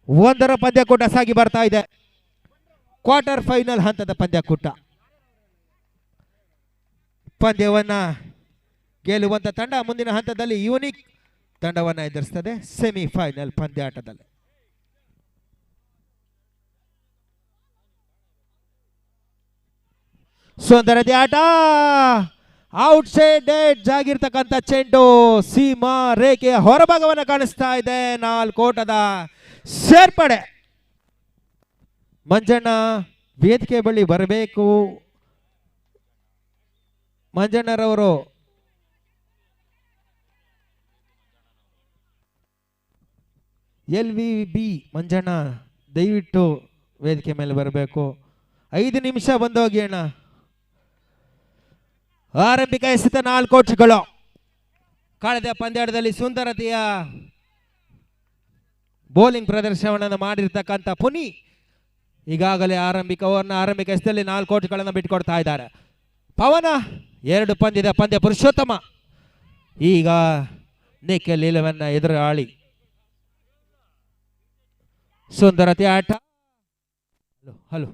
ಒಂದರ ಪಂದ್ಯಕೂಟ ಸಾಗಿ ಬರ್ತಾ ಇದೆ. ಕ್ವಾರ್ಟರ್ ಫೈನಲ್ ಹಂತದ ಪಂದ್ಯಕೂಟ. ಪಂದ್ಯವನ್ನ ಗೆಲ್ಲುವಂತ ತಂಡ ಮುಂದಿನ ಹಂತದಲ್ಲಿ ಯೂನಿಕ್ ತಂಡವನ್ನ ಎದುರಿಸುತ್ತದೆ ಸೆಮಿಫೈನಲ್ ಪಂದ್ಯಾಟದಲ್ಲಿ. ಸುಂದರತೆ ಆಟ, ಔಟ್ ಸೈಡ್ ಎಡ್ಜ್ ಆಗಿರ್ತಕ್ಕಂಥ ಚೆಂಡು ಸೀಮಾ ರೇಖೆಯ ಹೊರಭಾಗವನ್ನು ಕಾಣಿಸ್ತಾ ಇದೆ. 4 ಓಟದ ಸೇರ್ಪಡೆ. ಮಂಜಣ್ಣ ವೇದಿಕೆ ಬಳಿ ಬರಬೇಕು. ಮಂಜಣ್ಣರವರು LVB ಮಂಜಣ್ಣ ದಯವಿಟ್ಟು ವೇದಿಕೆ ಮೇಲೆ ಬರಬೇಕು. 5 ನಿಮಿಷ ಬಂದೋಗಿ ಅಣ್ಣ. ಆರಂಭಿಕ ಎಸೆತ 4 ಓಟಗಳು. ಕಳೆದ ಪಂದ್ಯಾಟದಲ್ಲಿ ಸುಂದರತೆಯ ಬೌಲಿಂಗ್ ಪ್ರದರ್ಶನವನ್ನು ಮಾಡಿರ್ತಕ್ಕಂಥ ಪುನಿ ಈಗಾಗಲೇ ಆರಂಭಿಕ ಎಸೆತದಲ್ಲಿ 4 ಓಟಗಳನ್ನು ಬಿಟ್ಟುಕೊಡ್ತಾ ಇದ್ದಾರೆ. ಪವನ 2 ಪಂದ್ಯದ ಪಂದ್ಯ ಪುರುಷೋತ್ತಮ ಈಗ ನಿಖಿಲ್ ಇಲೆವನ್ನ ಎದುರಾಳಿ. ಸುಂದರತೆ ಆಟ. ಹಲೋ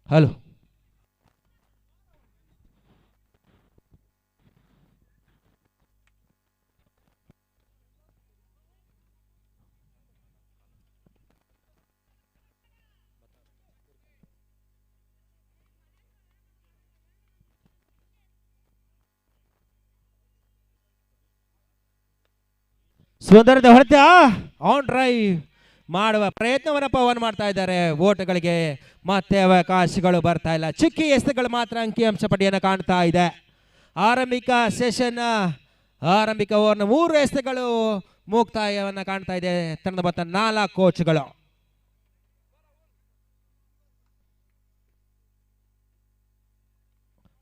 ಹಲೋ ಸುಂದರತೆ ಹೊರತ ಆನ್ ಡ್ರೈವ್ ಮಾಡುವ ಪ್ರಯತ್ನವನ್ನು ಪವನ್ ಮಾಡ್ತಾ ಇದ್ದಾರೆ. ಓಟಗಳಿಗೆ ಮತ್ತೆ ಅವಕಾಶಗಳು ಬರ್ತಾ ಇಲ್ಲ. ಚುಕ್ಕಿ ಎಸೆತಗಳು ಮಾತ್ರ ಅಂಕಿಅಂಶ ಪಟ್ಟಿಯನ್ನು ಕಾಣ್ತಾ ಇದೆ. ಆರಂಭಿಕ ಸೆಷನ್ ಆರಂಭಿಕ ಓವರ್ನ 3 ಎಸೆತಗಳು ಮುಕ್ತಾಯವನ್ನು ಕಾಣ್ತಾ ಇದೆ. ತಂಡದ ಮೊತ್ತ 4 ಕೋಚ್ಗಳು.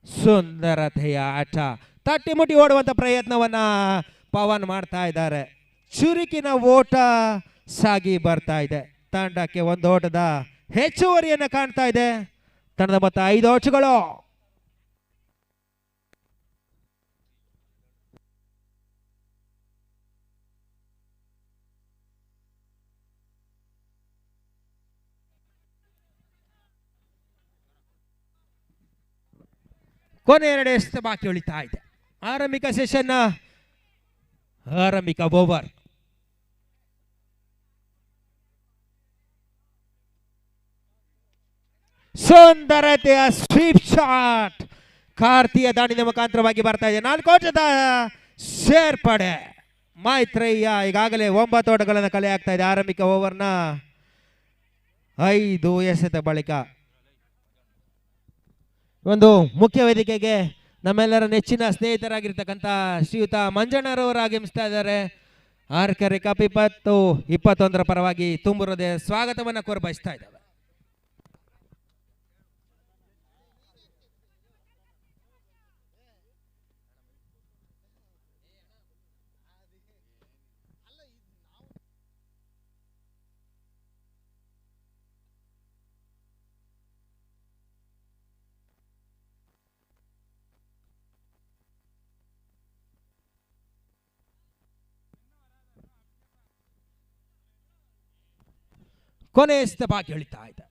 ಸುಂದರತೆಯ ಆಟ, ತಟ್ಟಿ ಮುಟ್ಟಿ ಓಡುವಂತ ಪ್ರಯತ್ನವನ್ನ ಪವನ್ ಮಾಡ್ತಾ ಇದ್ದಾರೆ. ಚುರುಕಿನ ಓಟ ಸಾಗಿ ಬರ್ತಾ ಇದೆ. ತಂಡಕ್ಕೆ 1 ಓಟದ ಹೆಚ್ಚುವರಿಯನ್ನು ಕಾಣ್ತಾ ಇದೆ. ತಂಡದ ಮೊತ್ತ 5 ಓಟಗಳು. ಕೊನೆ 2 ಎಸೆತ ಬಾಕಿ ಉಳಿತಾ ಇದೆ. ಆರಂಭಿಕ ಸೆಷನ್ ಆರಂಭಿಕ ಓವರ್. ಸುಂದರತೆಯ ಸ್ವೀಪ್ ಶಾಟ್ ಕಾರ್ತಿಯ ದಾಂಡಿನ ಮುಖಾಂತರವಾಗಿ ಬರ್ತಾ ಇದೆ. 4 ಓಟದ ಸೇರ್ಪಡೆ. ಮೈತ್ರೇಯ ಈಗಾಗಲೇ 9 ಓಟಗಳನ್ನು ಕಲೆ ಆಗ್ತಾ ಇದೆ. ಆರಂಭಿಕ ಓವರ್ನ 5 ಎಸೆತ ಬಳಿಕ ಒಂದು ಮುಖ್ಯ ವೇದಿಕೆಗೆ ನಮ್ಮೆಲ್ಲರ ನೆಚ್ಚಿನ ಸ್ನೇಹಿತರಾಗಿರ್ತಕ್ಕಂಥ ಶ್ರೀಯುತ ಮಂಜಣ್ಣರವರು ಆಗಮಿಸ್ತಾ ಇದ್ದಾರೆ. ಆರ್ಕೆರೆ ಕಪ್ 2021 ಪರವಾಗಿ ತುಂಬು ಹೃದಯ ಸ್ವಾಗತವನ್ನು ಕೋರಬಯಸ್ತಾ ಇದ್ದಾರೆ. ಕೊನೆ ಎಸೆತ ಬಾಕಿ ಉಳಿತಾ ಇದೆ.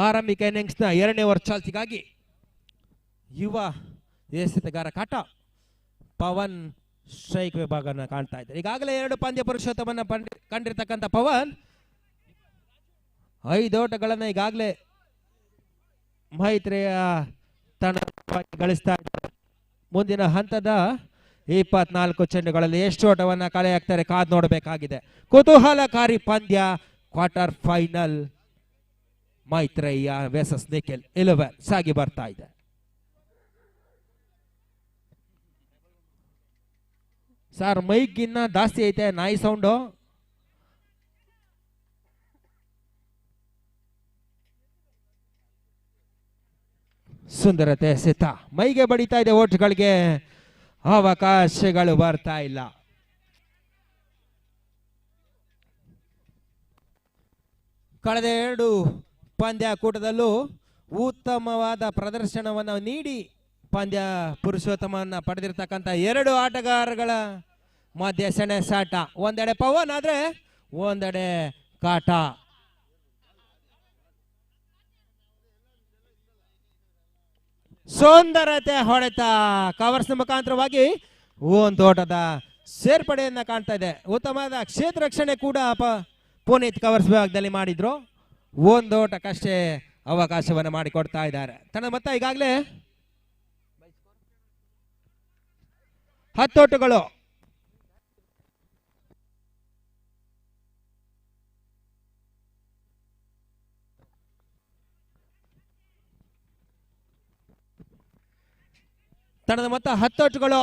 ಆರಂಭಿಕ ಇನ್ನಿಂಗ್ಸ್ನ 2ನೇ ಓವರ್ ಚಾಲ್ತಿಗಾಗಿ ಯುವ ಎಸೆತಗಾರ ಕಾಟ ಪವನ್ ಸ್ಟ್ರೈಕ್ ವಿಭಾಗನ ಕಾಣ್ತಾ ಇದ್ದಾರೆ. ಈಗಾಗಲೇ 2 ಪಂದ್ಯ ಪುರುಷೋತ್ತಮನ್ನ ಕಂಡಿರ್ತಕ್ಕಂಥ ಪವನ್ 5 ಓಟಗಳನ್ನು ಈಗಾಗಲೇ ಮೈತ್ರಿಯ ತಂಡ ಗಳಿಸ್ತಾ ಇದ್ದಾರೆ. ಮುಂದಿನ ಹಂತದ 24 ಚೆಂಡುಗಳಲ್ಲಿ ಎಷ್ಟು ಓಟವನ್ನ ಕಲೆ ಹಾಕ್ತಾರೆ ಕಾದು ನೋಡಬೇಕಾಗಿದೆ. ಕುತೂಹಲಕಾರಿ ಪಂದ್ಯ, quarter final Maitreya versus Nikhil 11 ಸಾಗಿ ಬರ್ತಾ ಇದೆ. ಸರ್ ಮೈಕ್ಗಿನ್ನ ಜಾಸ್ತಿ ಐತೆ ನಾಯಿ ಸೌಂಡು. ಸುಂದರತೆ ಸಿತ ಮೈಗೆ ಬಡಿತಾ ಇದೆ, ಓಟ್ಗಳಿಗೆ ಅವಕಾಶಗಳು ಬರ್ತಾ ಇಲ್ಲ. ಕಳೆದ 2 ಪಂದ್ಯಾಕೂಟದಲ್ಲೂ ಉತ್ತಮವಾದ ಪ್ರದರ್ಶನವನ್ನು ನೀಡಿ ಪಂದ್ಯ ಪುರುಷೋತ್ತಮವನ್ನು ಪಡೆದಿರ್ತಕ್ಕಂಥ 2 ಆಟಗಾರಗಳ ಮಧ್ಯೆ ಸೆಣೆ ಸಾಟ. ಒಂದೆಡೆ ಪವನ್ ಆದ್ರೆ ಒಂದೆಡೆ ಕಾಟ. ಸುಂದರತೆ ಹೊಡೆತ ಕವರ್ಸ್ ಮುಖಾಂತರವಾಗಿ ಒಂದು ಓಟದ ಸೇರ್ಪಡೆಯನ್ನ ಕಾಣ್ತಾ ಇದೆ. ಉತ್ತಮವಾದ ಕ್ಷೇತ್ರ ರಕ್ಷಣೆ ಕೂಡ ಪುನೀತ್ ಕವರ್ಸ್ ವಿಭಾಗದಲ್ಲಿ ಮಾಡಿದ್ರು. ಒಂದು ಓಟಕ್ಕಷ್ಟೇ ಅವಕಾಶವನ್ನು ಮಾಡಿಕೊಡ್ತಾ ಇದ್ದಾರೆ. ತನ್ನ ಮೊತ್ತ ಈಗಾಗಲೇ 10 ಓಟಗಳು. ತಂಡದ ಮೊತ್ತ 10 ಓಟಗಳು.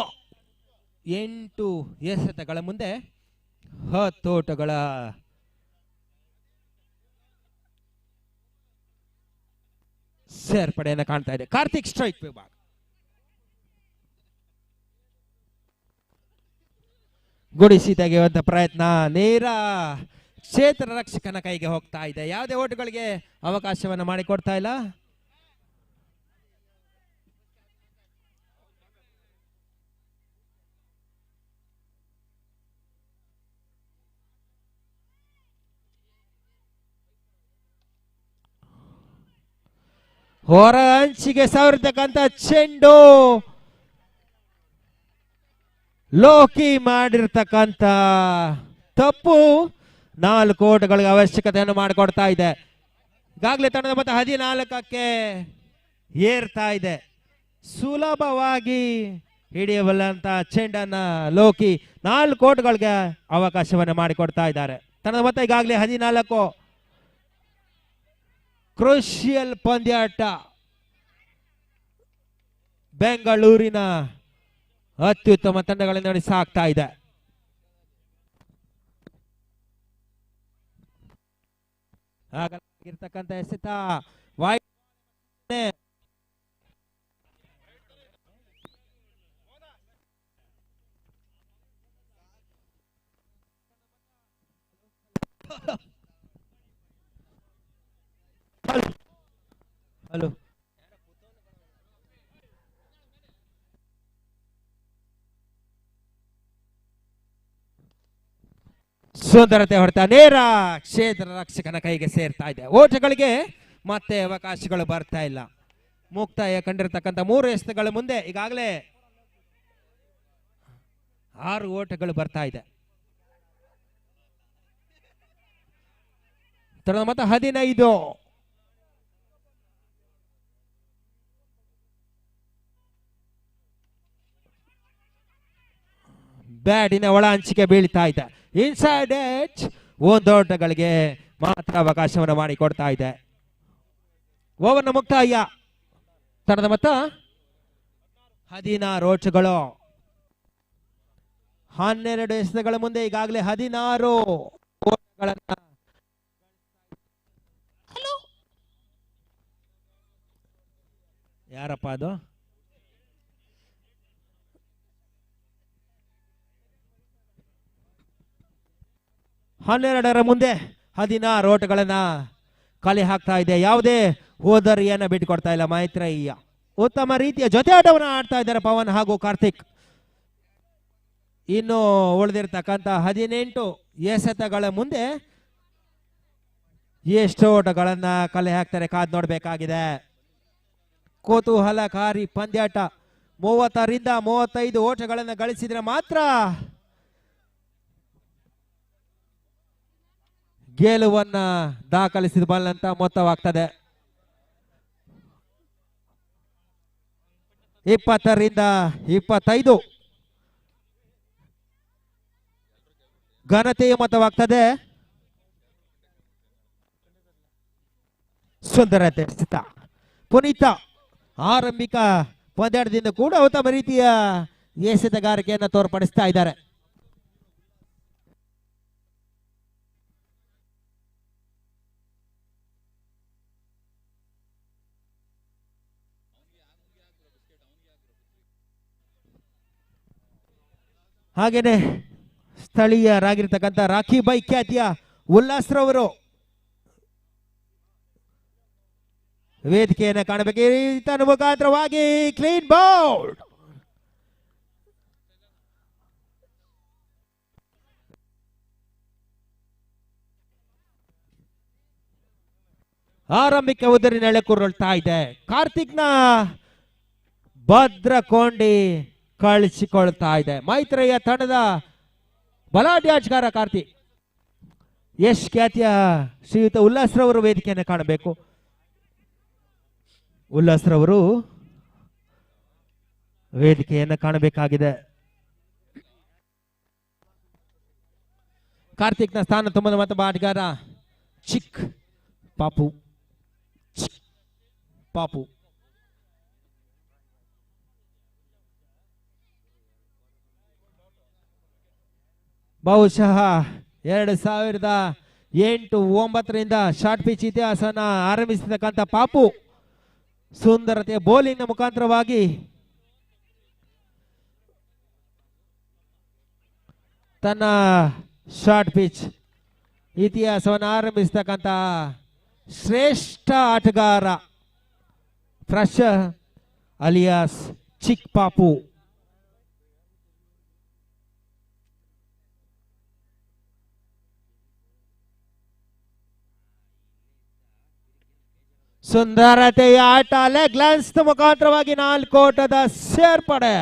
8 ಎಸೆತಗಳ ಮುಂದೆ 10 ಓಟಗಳ ಸೇರ್ಪಡೆಯನ್ನು ಕಾಣ್ತಾ ಇದೆ. ಕಾರ್ತಿಕ್ ಸ್ಟ್ರೈಕ್ ವಿಭಾಗ. ಗುಡಿಸಿ ತೆಗೆಯುವಂತ ಪ್ರಯತ್ನ ನೇರ ಕ್ಷೇತ್ರ ರಕ್ಷಕನ ಕೈಗೆ ಹೋಗ್ತಾ ಇದೆ. ಯಾವುದೇ ಓಟಗಳಿಗೆ ಅವಕಾಶವನ್ನು ಮಾಡಿಕೊಡ್ತಾ ಇಲ್ಲ. ಹೊರ ಅಂಚಿಗೆ ಸಾರಿರ್ತಕ್ಕಂಥ ಚೆಂಡು ಲೋಕಿ ಮಾಡಿರ್ತಕ್ಕಂಥ ತಪ್ಪು 4 ಓಟಗಳಿಗೆ ಅವಶ್ಯಕತೆಯನ್ನು ಮಾಡಿಕೊಡ್ತಾ ಇದೆ. ಈಗಾಗಲೇ ತಂಡದ ಮೊತ್ತ 14ಕ್ಕೆ ಏರ್ತಾ ಇದೆ. ಸುಲಭವಾಗಿ ಹಿಡಿಯಬಲ್ಲಂತ ಚೆಂಡನ್ನ ಲೋಕಿ 4 ಓಟಗಳಿಗೆ ಅವಕಾಶವನ್ನು ಮಾಡಿಕೊಡ್ತಾ ಇದ್ದಾರೆ. ತಂಡದ ಮೊತ್ತ ಈಗಾಗಲೇ 14. ಕ್ರೂಷಿಯಲ್ ಪಂದ್ಯಾಟ ಬೆಂಗಳೂರಿನ ಅತ್ಯುತ್ತಮ ತಂಡಗಳಿಂದ ನಡೆಸಿ ಸಾಗ್ತಾ ಇದೆ. ಆಗಿರ್ತಕ್ಕಂಥ ಎಸೆತ ವೈಡ್. ಹಲೋ ಸುಂದರತೆ ಹೊಡೆತ ನೇರ ಕ್ಷೇತ್ರ ರಕ್ಷಕನ ಕೈಗೆ ಸೇರ್ತಾ ಇದೆ. ಓಟಗಳಿಗೆ ಮತ್ತೆ ಅವಕಾಶಗಳು ಬರ್ತಾ ಇಲ್ಲ. ಮುಕ್ತಾಯ ಕಂಡಿರತಕ್ಕಂಥ 3 ಎಸೆತಗಳ ಮುಂದೆ ಈಗಾಗಲೇ 6 ಓಟಗಳು ಬರ್ತಾ ಇದೆ. ತಂಡದ ಮೊತ್ತ 15. ಬ್ಯಾಟಿನ ಒಳ ಹಂಚಿಕೆ ಬೀಳ್ತಾ ಇದೆ. ಇನ್ಸೈಡ್ ಎಡ್ಜ್ 1 ಓಟಗಳಿಗೆ ಮಾತ್ರ ಅವಕಾಶವನ್ನು ಮಾಡಿಕೊಡ್ತಾ ಇದೆ. ಓವರ್ನ ಮುಕ್ತಾಯ. ತಂಡದ ಮೊತ್ತ 16 ಓಟಗಳು. 12 ಎಸೆತಗಳ ಮುಂದೆ ಈಗಾಗಲೇ 16 ಓಟಗಳನ್ನ ಯಾರಪ್ಪ ಅದು? ಹನ್ನೆರಡರ ಮುಂದೆ 16 ಓಟಗಳನ್ನ ಕಲೆ ಹಾಕ್ತಾ ಇದೆ. ಯಾವುದೇ ಹೋದರಿಯನ್ನ ಬಿಟ್ಟುಕೊಡ್ತಾ ಇಲ್ಲ ಮೈತ್ರೇಯ. ಉತ್ತಮ ರೀತಿಯ ಜೊತೆ ಆಟವನ್ನು ಆಡ್ತಾ ಇದ್ದಾರೆ ಪವನ್ ಹಾಗೂ ಕಾರ್ತಿಕ್. ಇನ್ನು ಉಳಿದಿರ್ತಕ್ಕಂಥ 18 ಎಸೆತಗಳ ಮುಂದೆ ಎಷ್ಟು ಓಟಗಳನ್ನ ಕಲೆ ಹಾಕ್ತಾರೆ ಕಾದ್ ನೋಡ್ಬೇಕಾಗಿದೆ. ಕುತೂಹಲಕಾರಿ ಪಂದ್ಯಾಟ. 30ರಿಂದ 35 ಓಟಗಳನ್ನು ಗಳಿಸಿದ್ರೆ ಮಾತ್ರ ಗೆಲುವನ್ನ ದಾಖಲಿಸಿದ ಬಾಲ್ ಅಂತ ಮೊತ್ತವಾಗ್ತದೆ. 20ರಿಂದ 25 ಘನತೆಯ ಮೊತ್ತವಾಗ್ತದೆ. ಸುಂದರತೆ ಪುನೀತ ಆರಂಭಿಕ ಪಂದ್ಯಾಟದಿಂದ ಕೂಡ ಉತ್ತಮ ರೀತಿಯ ಎಸೆತಗಾರಿಕೆಯನ್ನು ತೋರ್ಪಡಿಸ್ತಾ ಇದ್ದಾರೆ. ಹಾಗೇನೆ ಸ್ಥಳೀಯರಾಗಿರ್ತಕ್ಕಂಥ ರಾಖಿ ಬೈ ಖ್ಯಾತಿಯ ಉಲ್ಲಾಸ್ರವರು ವೇದಿಕೆಯನ್ನು ಕಾಣಬೇಕು. ಈತನ ಮುಖಾಂತರವಾಗಿ ಕ್ಲೀನ್ ಬೌಲ್. ಆರಂಭಿಕ ಉದರಿ ನೆಳೆಕುರುಳ್ತಾ ಇದೆ. ಕಾರ್ತಿಕ್ನ ಭದ್ರಕೊಂಡಿ ಕಳಿಸಿಕೊಳ್ತಾ ಇದೆ. ಮೈತ್ರಿಯ ತಂಡದ ಬಲಾಢ್ಯಾಜ್ಗಾರ ಕಾರ್ತಿಕ್. ಯಶ್ ಖ್ಯಾತಿಯ ಶ್ರೀಯುತ ಉಲ್ಲಾಸ್ರವರು ವೇದಿಕೆಯನ್ನು ಕಾಣಬೇಕು. ಉಲ್ಲಾಸ್ರವರು ವೇದಿಕೆಯನ್ನು ಕಾಣಬೇಕಾಗಿದೆ. ಕಾರ್ತಿಕ್ನ ಸ್ಥಾನ ತುಂಬದ ಮತ್ತೊಬ್ಬ ಆಟಗಾರ ಚಿಕ್ ಪಾಪು. ಪಾಪು ಬಹುಶಃ 2008-09 ಶಾರ್ಟ್ ಪಿಚ್ ಇತಿಹಾಸನ ಆರಂಭಿಸಿರ್ತಕ್ಕಂಥ ಪಾಪು ಸುಂದರತೆಯ ಬೌಲಿಂಗ್ ಮುಖಾಂತರವಾಗಿ ತನ್ನ ಶಾರ್ಟ್ ಪಿಚ್ ಇತಿಹಾಸವನ್ನು ಆರಂಭಿಸತಕ್ಕಂಥ ಶ್ರೇಷ್ಠ ಆಟಗಾರ ಫ್ರೆಶ್ ಅಲಿಯಾಸ್ ಚಿಕ್ ಪಾಪು. ಸುಂದರತೆಯ ಆಟ ಲೆಗ್ ಲೆನ್ಸ್ ಮುಖಾಂತರವಾಗಿ 4 ಓಟದ ಸೇರ್ಪಡೆ.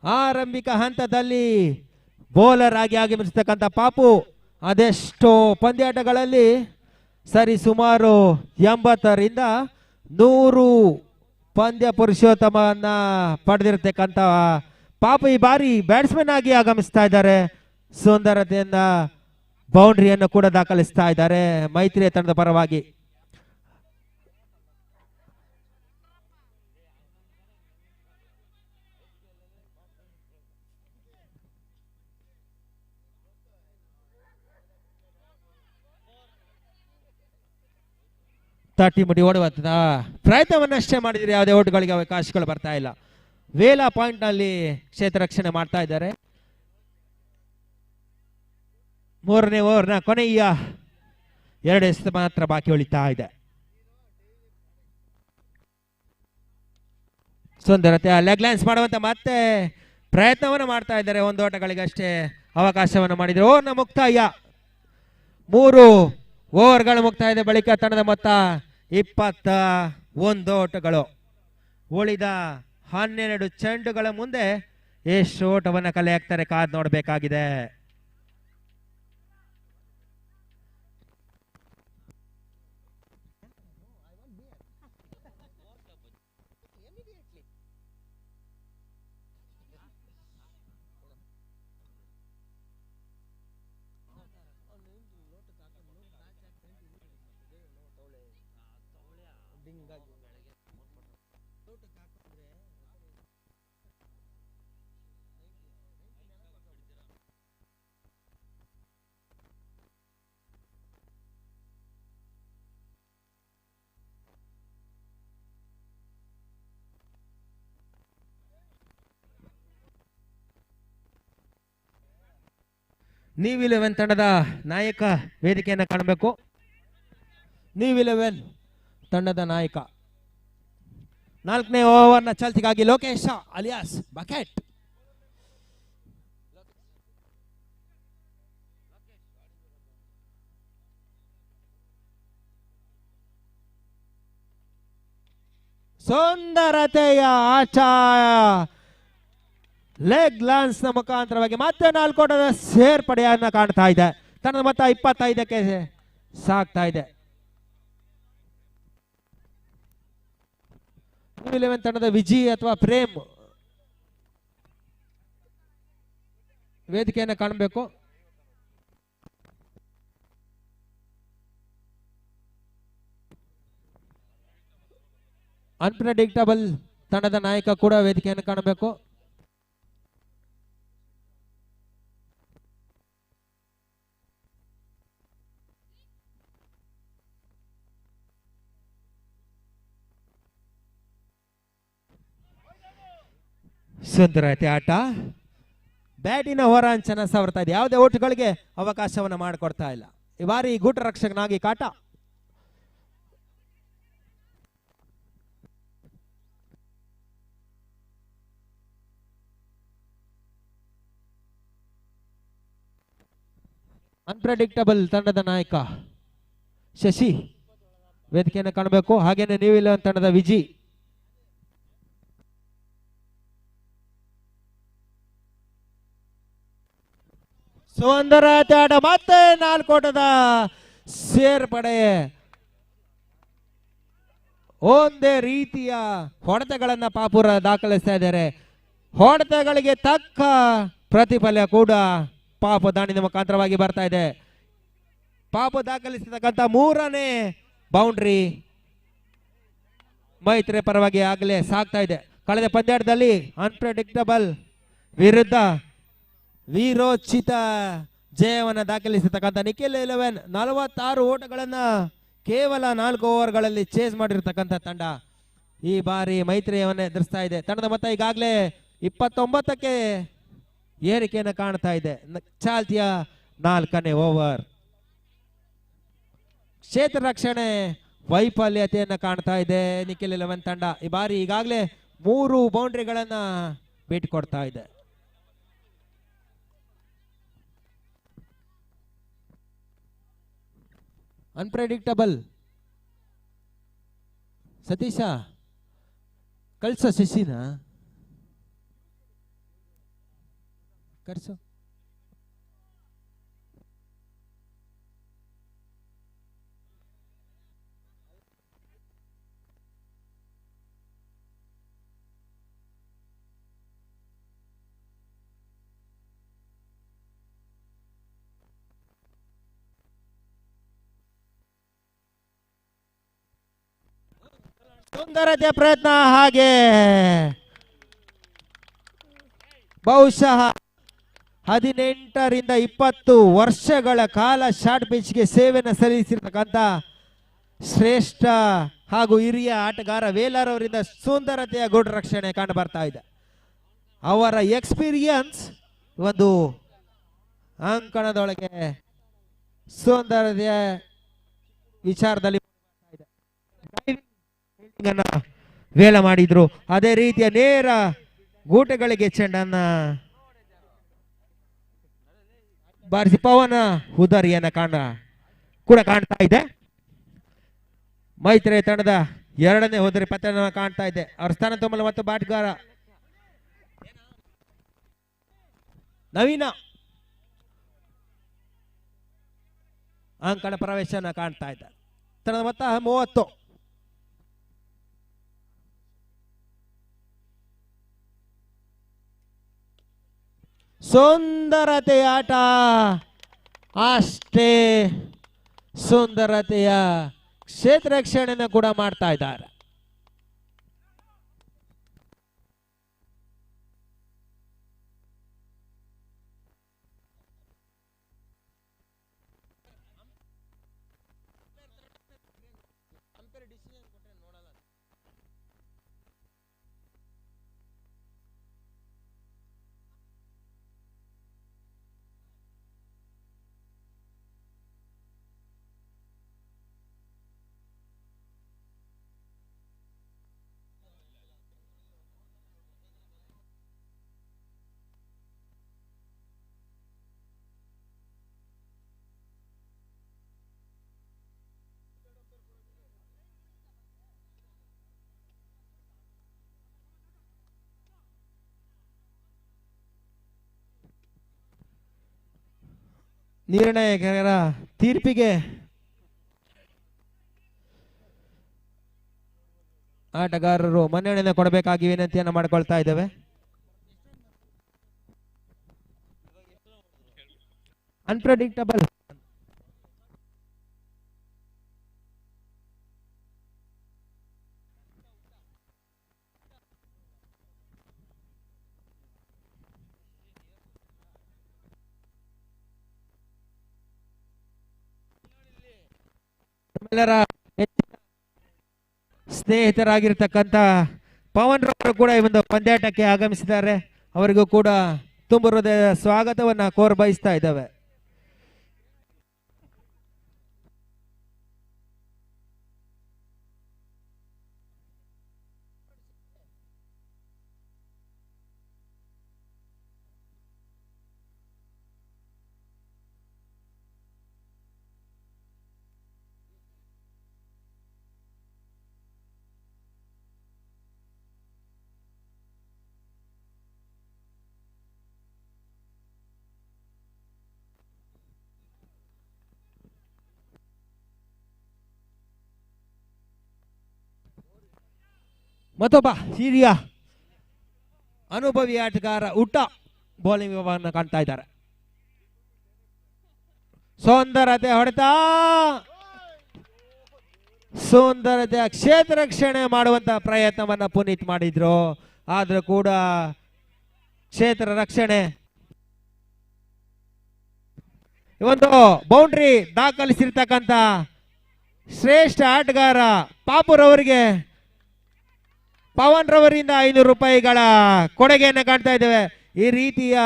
ಆರಂಭಿಕ ಹಂತದಲ್ಲಿ ಬೌಲರ್ ಆಗಿ ಆಗಮಿಸತಕ್ಕಂಥ ಪಾಪು ಅದೆಷ್ಟೋ ಪಂದ್ಯಾಟಗಳಲ್ಲಿ ಸರಿ ಸುಮಾರು 80ರಿಂದ 100 ಪಂದ್ಯ ಪುರುಷೋತ್ತಮವನ್ನ ಪಡೆದಿರತಕ್ಕಂಥ ಪಾಪು ಈ ಬಾರಿ ಬ್ಯಾಟ್ಸ್ಮನ್ ಆಗಿ ಆಗಮಿಸ್ತಾ ಇದ್ದಾರೆ. ಸುಂದರತೆಯಿಂದ ಬೌಂಡ್ರಿಯನ್ನು ಕೂಡ ದಾಖಲಿಸ್ತಾ ಇದ್ದಾರೆ ಮೈತ್ರಿಯ ತಂಡದ ಪರವಾಗಿ. ತಟ್ಟಿ ಮುಡಿ ಓಡುವ ಪ್ರಯತ್ನವನ್ನಷ್ಟೇ ಮಾಡಿದ್ರೆ ಯಾವುದೇ ಓಟುಗಳಿಗೆ ಅವಕಾಶಗಳು ಬರ್ತಾ ಇಲ್ಲ. ವೇಲಾ ಪಾಯಿಂಟ್ ನಲ್ಲಿ ಕ್ಷೇತ್ರ ರಕ್ಷಣೆ ಮಾಡ್ತಾ ಇದ್ದಾರೆ. 3ನೇ ಓವರ್ನ ಕೊನೆಯ 2 ಎಸೆತ ಮಾತ್ರ ಬಾಕಿ ಉಳಿತಾ ಇದೆ. ಸುಂದರತೆ ಲೆಗ್ ಲೈನ್ಸ್ ಮಾಡುವಂತ ಮತ್ತೆ ಪ್ರಯತ್ನವನ್ನು ಮಾಡ್ತಾ ಇದ್ದಾರೆ. 1 ಓಟಗಳಿಗಷ್ಟೇ ಅವಕಾಶವನ್ನು ಮಾಡಿದ್ರು. ಓವರ್ನ ಮುಕ್ತಾಯ 3 ಓವರ್ಗಳು ಮುಕ್ತಾಯದ ಬಳಿಕ ತಂಡದ ಮೊತ್ತ 21 ಓಟಗಳು. ಉಳಿದ 12 ಚೆಂಡುಗಳ ಮುಂದೆ ಎಷ್ಟು ಓಟವನ್ನು ಕಲೆ ಹಾಕ್ತಾರೆ ಕಾದ್ ನೋಡಬೇಕಾಗಿದೆ. ನ್ಯೂ 11 ತಂಡದ ನಾಯಕ ವೇದಿಕೆಯನ್ನು ಕಾಣಬೇಕು. ನ್ಯೂ 11 ತಂಡದ ನಾಯಕ 4ನೇ ಓವರ್ನ ಚಾಲ್ತಿಗಾಗಿ ಲೋಕೇಶ ಅಲಿಯಾಸ್ ಬಕೆಟ್. ಸುಂದರತೆಯ ಆಟ ಲೆಗ್ ಲಾನ್ಸ್ ನ ಮುಖಾಂತರವಾಗಿ ಮತ್ತೆ 4 ಓಟದ ಸೇರ್ಪಡೆಯನ್ನ ಕಾಣ್ತಾ ಇದೆ. ತನ್ನ ಮೊತ್ತ 25ಕ್ಕೆ ಸಾಗ್ತಾ ಇದೆ. 11 ತಂಡದ ವಿಜಯ್ ಅಥವಾ ಪ್ರೇಮ್ ವೇದಿಕೆಯನ್ನು ಕಾಣಬೇಕು. ಅನ್ಪ್ರೆಡಿಕ್ಟಬಲ್ ತಂಡದ ನಾಯಕ ಕೂಡ ವೇದಿಕೆಯನ್ನು ಕಾಣಬೇಕು. ಸುಂದರತೆ ಆಟ, ಬ್ಯಾಟಿನ ಹೊರಾಂಚನ ಸವರ್ತಾ ಇದೆ. ಯಾವುದೇ ಓಟುಗಳಿಗೆ ಅವಕಾಶವನ್ನು ಮಾಡಿಕೊಡ್ತಾ ಇಲ್ಲ. ಈ ಬಾರಿ ಗೂಟ ರಕ್ಷಕನಾಗಿ ಕಾಟ. ಅನ್ಪ್ರೆಡಿಕ್ಟಬಲ್ ತಂಡದ ನಾಯಕ ಶಶಿ ವೇದಿಕೆಯನ್ನು ಕಾಣಬೇಕು. ಹಾಗೇನೆ ನೀವು ತಂಡದ ವಿಜಿ. ಸುಂದರತೆ ಆಟ, ಮತ್ತೆ 4 ಓಟದ ಸೇರ್ಪಡೆ. ಒಂದೇ ರೀತಿಯ ಹೊಡೆತಗಳನ್ನ ಪಾಪುರ ದಾಖಲಿಸ್ತಾ ಇದ್ದಾರೆ. ಹೊಡೆತಗಳಿಗೆ ತಕ್ಕ ಪ್ರತಿಫಲ ಕೂಡ ಪಾಪು ದಾಂಡಿನ ಮುಖಾಂತರವಾಗಿ ಬರ್ತಾ ಇದೆ. ಪಾಪು ದಾಖಲಿಸತಕ್ಕಂಥ 3ನೇ ಬೌಂಡ್ರಿ ಮೈತ್ರಿ ಪರವಾಗಿ ಆಗಲೇ ಸಾಗ್ತಾ ಇದೆ. ಕಳೆದ ಪಂದ್ಯಾಟದಲ್ಲಿ ಅನ್ಪ್ರೆಡಿಕ್ಟಬಲ್ ವಿರುದ್ಧ ವೀರೋಚಿತ ಜಯವನ್ನು ದಾಖಲಿಸತಕ್ಕಂಥ ನಿಖಿಲ್ 11 46 ಓಟಗಳನ್ನ ಕೇವಲ 4 ಓವರ್ಗಳಲ್ಲಿ ಚೇಸ್ ಮಾಡಿರ್ತಕ್ಕಂಥ ತಂಡ ಈ ಬಾರಿ ಮೈತ್ರಿಯವನ್ನೇ ಎದುರಿಸ್ತಾ ಇದೆ. ತಂಡದ ಮೊತ್ತ ಈಗಾಗಲೇ 29ಕ್ಕೆ ಏರಿಕೆಯನ್ನು ಕಾಣ್ತಾ ಇದೆ. ಚಾಲ್ತಿಯ 4ನೇ ಓವರ್. ಕ್ಷೇತ್ರ ರಕ್ಷಣೆ ವೈಫಲ್ಯತೆಯನ್ನು ಕಾಣ್ತಾ ಇದೆ ನಿಖಿಲ್ 11 ತಂಡ. ಈ ಬಾರಿ ಈಗಾಗಲೇ 3 ಬೌಂಡ್ರಿಗಳನ್ನ ಬಿಟ್ಟುಕೊಡ್ತಾ ಇದೆ. ಅನ್ಪ್ರೆಡಿಕ್ಟಬಲ್ ಸತೀಶ ಕಳ್ಸೋ ಶಶಿನ ಕರ್ಸು. ಸುಂದರತೆಯ ಪ್ರಯತ್ನ. ಹಾಗೆ ಬಹುಶಃ 18ರಿಂದ 20 ವರ್ಷಗಳ ಕಾಲ ಶಾರ್ಟ್ ಪಿಚ್ಗೆ ಸೇವೆಯನ್ನು ಸಲ್ಲಿಸಿರ್ತಕ್ಕಂಥ ಶ್ರೇಷ್ಠ ಹಾಗೂ ಹಿರಿಯ ಆಟಗಾರ ವೇಲರ್ ಅವರಿಂದ ಸುಂದರತೆಯ ಗೂಢ ರಕ್ಷಣೆ ಕಂಡು ಬರ್ತಾ ಇದೆ. ಅವರ ಎಕ್ಸ್ಪೀರಿಯನ್ಸ್ ಒಂದು ಅಂಕಣದೊಳಗೆ ಸುಂದರತೆಯ ವಿಚಾರದಲ್ಲಿ ವೇಳ ಮಾಡಿದ್ರು. ಅದೇ ರೀತಿಯ ನೇರ ಗೂಟಗಳಿಗೆ ಚೆಂಡನ್ನ ಬಾರಿಸಿ ಪವನ ಹುದರಿಯನ್ನ ಕೂಡ ಕಾಣ್ತಾ ಇದೆ. ಮೈತ್ರಿ ತಂಡದ 2ನೇ ಹುದರಿ ಪತನ ಕಾಣ್ತಾ ಇದೆ. ಅವರ ಸ್ಥಾನ ತುಂಬಲು ಮತ್ತು ಬಾಟ್ಗಾರ ನವೀನ ಅಂಕಣ ಪ್ರವೇಶನ ಕಾಣ್ತಾ ಇದೆ. ತಂಡದ ಮೊತ್ತ 30. ಸುಂದರತೆಯ ಆಟ, ಅಷ್ಟೇ ಸುಂದರತೆಯ ಕ್ಷೇತ್ರ ರಕ್ಷಣೆಯನ್ನು ಕೂಡ ಮಾಡ್ತಾ ಇದ್ದಾರೆ. ನಿರ್ಣಾಯಕರ ತೀರ್ಪಿಗೆ ಆಟಗಾರರು ಮನ್ನಣೆಯನ್ನು ಕೊಡಬೇಕಾಗಿ ವಿನಂತಿಯನ್ನು ಮಾಡಿಕೊಳ್ತಾ ಇದ್ದೇವೆ. ಅನ್ಪ್ರೆಡಿಕ್ಟಬಲ್ ನಮ್ಮೆಲ್ಲರ ಸ್ನೇಹಿತರಾಗಿರ್ತಕ್ಕಂಥ ಪವನ್ ರವರು ಕೂಡ ಈ ಒಂದು ಪಂದ್ಯಾಟಕ್ಕೆ ಆಗಮಿಸಿದ್ದಾರೆ. ಅವರಿಗೂ ಕೂಡ ತುಂಬ ಹೃದಯದ ಸ್ವಾಗತವನ್ನ ಕೋರ ಬಯಸ್ತಾ ಇದ್ದಾವೆ. ಮತ್ತೊಬ್ಬ ಹಿರಿಯ ಅನುಭವಿ ಆಟಗಾರ ಉಟ್ಟ ಬೌಲಿಂಗ್ ವ್ಯವಹಾರ ಕಾಣ್ತಾ ಇದ್ದಾರೆ. ಸುಂದರತೆ ಹೊಡೆತ, ಸುಂದರತೆಯ ಕ್ಷೇತ್ರ ರಕ್ಷಣೆ ಮಾಡುವಂತ ಪ್ರಯತ್ನವನ್ನ ಪುನೀತ್ ಮಾಡಿದ್ರು. ಆದ್ರೂ ಕೂಡ ಕ್ಷೇತ್ರ ರಕ್ಷಣೆ ಒಂದು ಬೌಂಡ್ರಿ ದಾಖಲಿಸಿರ್ತಕ್ಕಂಥ ಶ್ರೇಷ್ಠ ಆಟಗಾರ ಪಾಪುರವರಿಗೆ ಪವನ್ ರವರಿಂದ 500 ರೂಪಾಯಿಗಳ ಕೊಡುಗೆಯನ್ನು ಕಾಣ್ತಾ ಇದ್ದೇವೆ. ಈ ರೀತಿಯ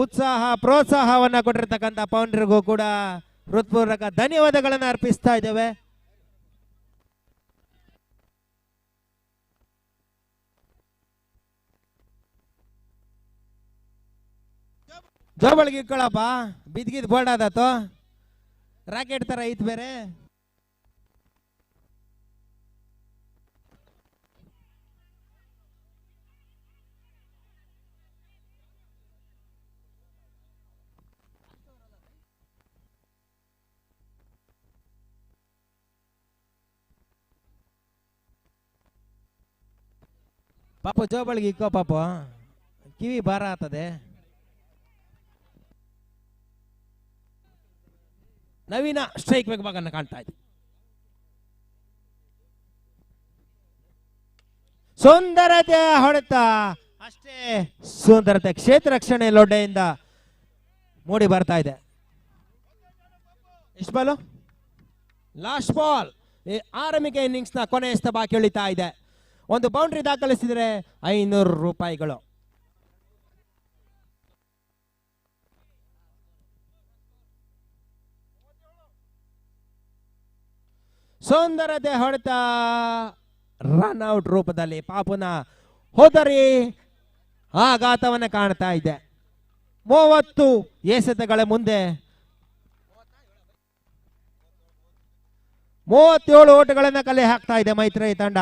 ಉತ್ಸಾಹ ಪ್ರೋತ್ಸಾಹವನ್ನ ಕೊಟ್ಟಿರ್ತಕ್ಕಂಥ ಪವನ್ರಿಗೂ ಕೂಡ ಹೃತ್ಪೂರ್ವಕ ಧನ್ಯವಾದಗಳನ್ನು ಅರ್ಪಿಸ್ತಾ ಇದ್ದೇವೆ. ಜೋಬಳಿಗೆ ಇಟ್ಕೊಳಪ್ಪ, ಬಿದ್ಗಿದ್ ಬೋರ್ಡ್ ಆದತ್ತು, ರಾಕೆಟ್ ತರ ಐತ್ ಬೇರೆ. ಪಾಪು ಜೋಬಳಿಗೆ ಇಕ್ಕೋ ಪಾಪು, ಕಿವಿ ಭಾರ ಆಗ್ತದೆ. ನವೀನ ಸ್ಟ್ರೈಕ್ ಭಾಗವನ್ನು ಕಾಣ್ತಾ ಇದೆ. ಸುಂದರತೆ ಹೊಡೆತ, ಅಷ್ಟೇ ಸುಂದರತೆ ಕ್ಷೇತ್ರ ರಕ್ಷಣೆ ಲೊಡ್ಡೆಯಿಂದ ಮೂಡಿ ಬರ್ತಾ ಇದೆ. ಎಷ್ಟು ಬಾಲು? Last ball. ಆರಂಭಿಕ ಇನ್ನಿಂಗ್ಸ್ ನ ಕೊನೆಯ ಸ್ತಂಭ ಕೇಳಿತಾ ಇದೆ. ಒಂದು ಬೌಂಡ್ರಿ ದಾಖಲಿಸಿದರೆ 500 ರೂಪಾಯಿಗಳು. ಸುಂದರತೆ ಹೊಡೆತ ರನ್ಔಟ್ ರೂಪದಲ್ಲಿ ಪಾಪುನ ಹೋದರಿ ಆಘಾತವನ್ನ ಕಾಣ್ತಾ ಇದೆ. 30 ಎಸೆತಗಳ ಮುಂದೆ 37 ಓಟಗಳನ್ನ ಕಲೆ ಹಾಕ್ತಾ ಇದೆ ಮೈತ್ರಿ ತಂಡ.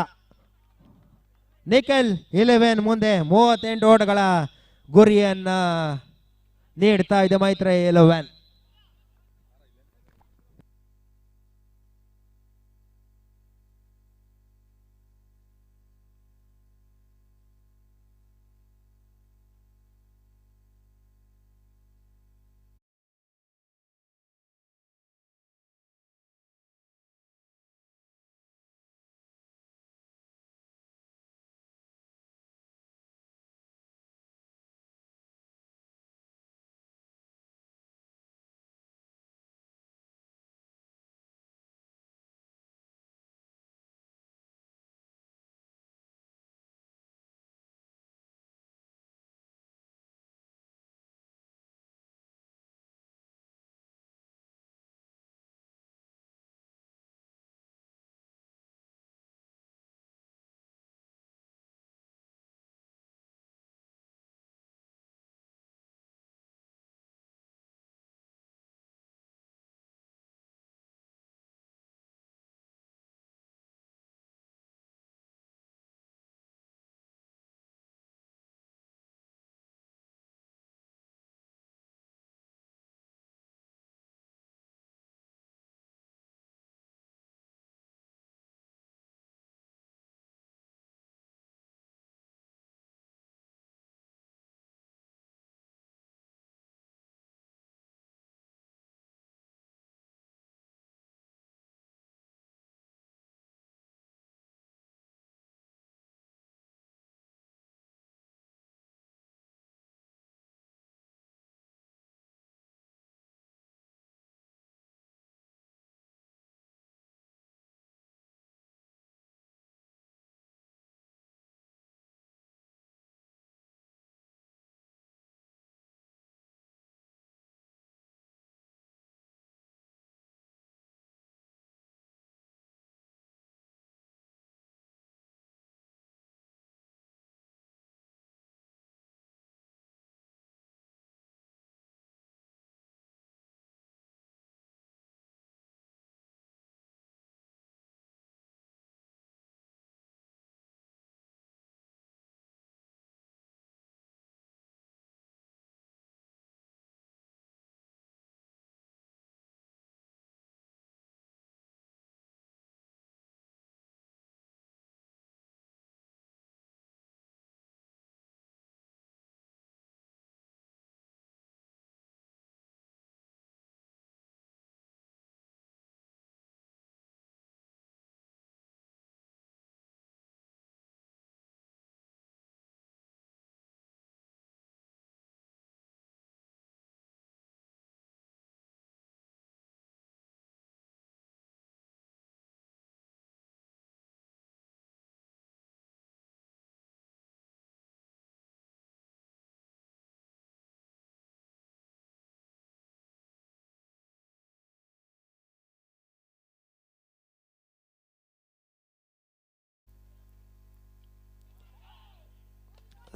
ನಿಖಿಲ್ 11 ಮುಂದೆ 38 ಓಟಗಳ ಗುರಿಯನ್ನ ನೀಡ್ತಾ ಇದೆ ಮೈತ್ರಿ 11.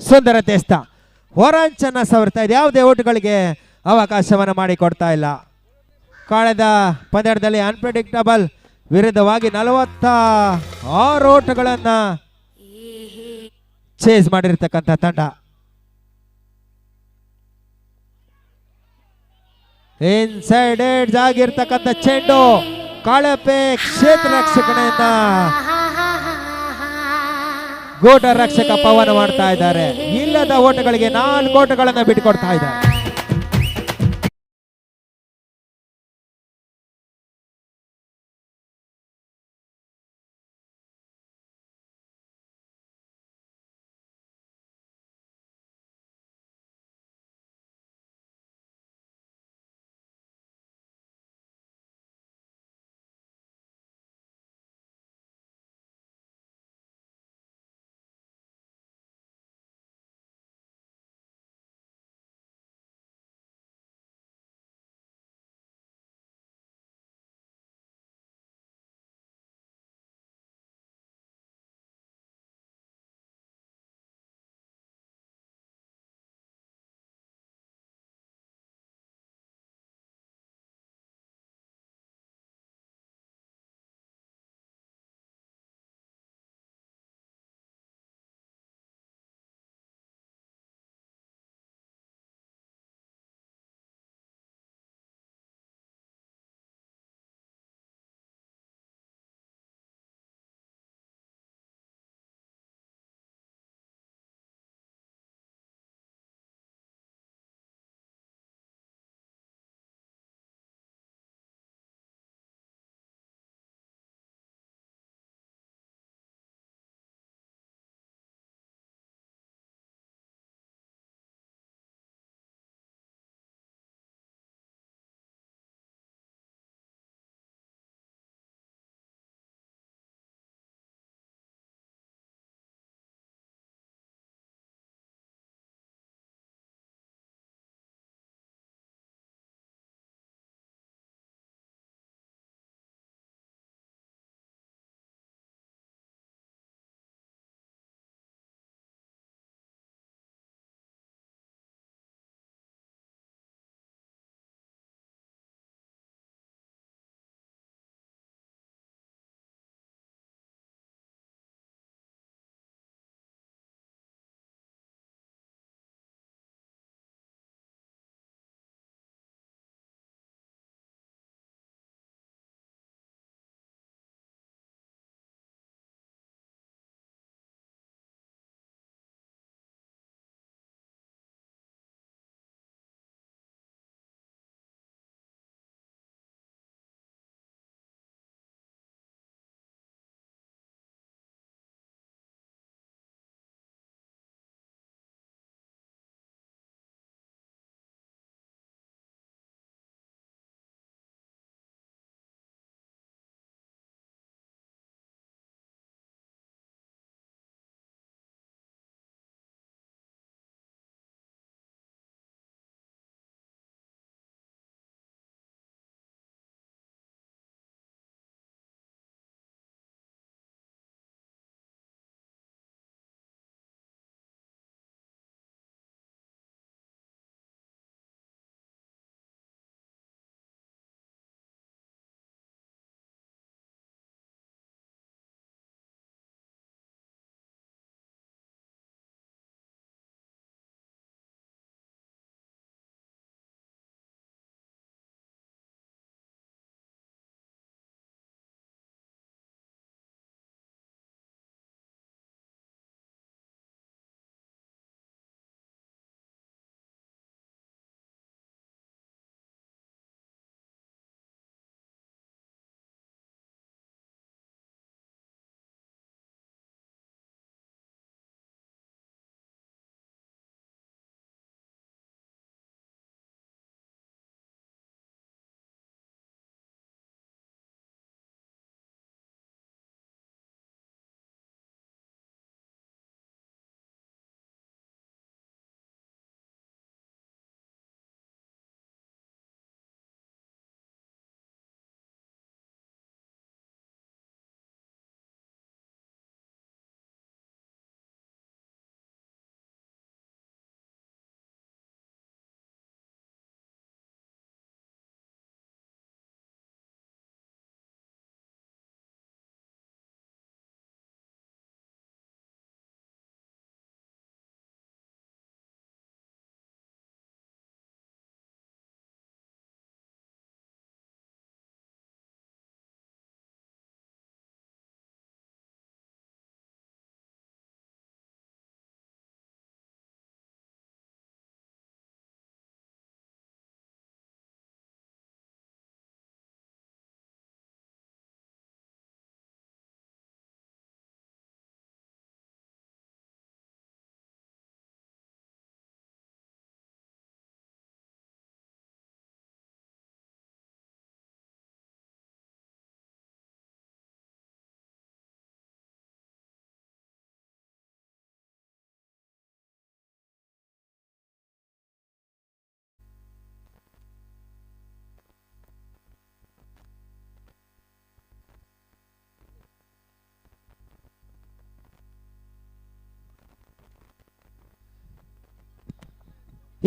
ಸುಂದರತೆ ಎಸ್ತ ಹೊರಾಂಚನ್ನ ಸವರ್ತಾ ಇದೆ. ಯಾವುದೇ ಓಟುಗಳಿಗೆ ಅವಕಾಶವನ್ನು ಮಾಡಿಕೊಡ್ತಾ ಇಲ್ಲ. ಕಳೆದ ಪಂದ್ಯದಲ್ಲಿ ಅನ್ಪ್ರೆಡಿಕ್ಟಬಲ್ ವಿರುದ್ಧವಾಗಿ 46 ಓಟಗಳನ್ನ ಚೇಸ್ ಮಾಡಿರ್ತಕ್ಕಂಥ ತಂಡ. ಇನ್ಸೈಡ್ ಎಡ್ಜ್ ಆಗಿರ್ತಕ್ಕಂಥ ಚೆಂಡು ಕಳಪೆ ಕ್ಷೇತ್ರ ರಕ್ಷಕನೆಯನ್ನ ಗೋಟ ರಕ್ಷಕ ಪವನ್ ಮಾಡ್ತಾ ಇದ್ದಾರೆ. ಇಲ್ಲದ ಓಟಗಳಿಗೆ 4 ಓಟಗಳನ್ನ ಬಿಟ್ಟುಕೊಡ್ತಾ ಇದ್ದಾರೆ.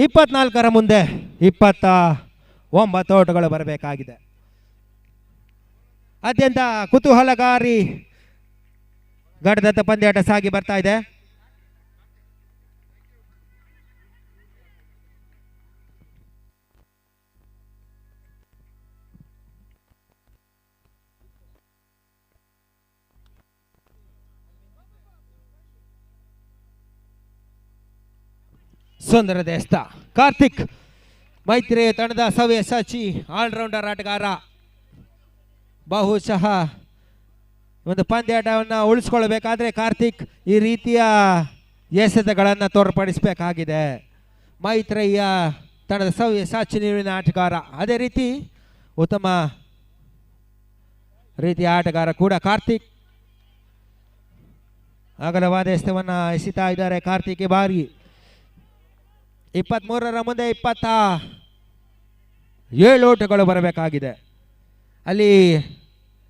24ರ ಮುಂದೆ 29 ಓಟಗಳು ಬರಬೇಕಾಗಿದೆ. ಅತ್ಯಂತ ಕುತೂಹಲಕಾರಿ ಘಟದ ಪಂದ್ಯಾಟ ಸಾಗಿ ಬರ್ತಾ ಇದೆ. ಸುಂದರ ದೇಸ್ತ ಕಾರ್ತಿಕ್ ಮೈತ್ರಿ ತಂಡದ ಸವ್ಯಸಾಚಿ ಆಲ್ರೌಂಡರ್ ಆಟಗಾರ. ಬಹುಶಃ ಒಂದು ಪಂದ್ಯಾಟವನ್ನು ಉಳಿಸ್ಕೊಳ್ಬೇಕಾದ್ರೆ ಕಾರ್ತಿಕ್ ಈ ರೀತಿಯ ಎಸೆತಗಳನ್ನು ತೋರ್ಪಡಿಸಬೇಕಾಗಿದೆ. ಮೈತ್ರಿಯ ತಂಡದ ಸವ್ಯಸಾಚಿ ನೀರಿನ ಆಟಗಾರ, ಅದೇ ರೀತಿ ಉತ್ತಮ ರೀತಿಯ ಆಟಗಾರ ಕೂಡ ಕಾರ್ತಿಕ್. ಅಗಲವಾದ ಎಸೆತವನ್ನು ಎಸಿತಾ ಇದ್ದಾರೆ ಕಾರ್ತಿಕ್. ಬಾರಿ 23ರ ಮುಂದೆ 27 ಓಟಗಳು ಬರಬೇಕಾಗಿದೆ. ಅಲ್ಲಿ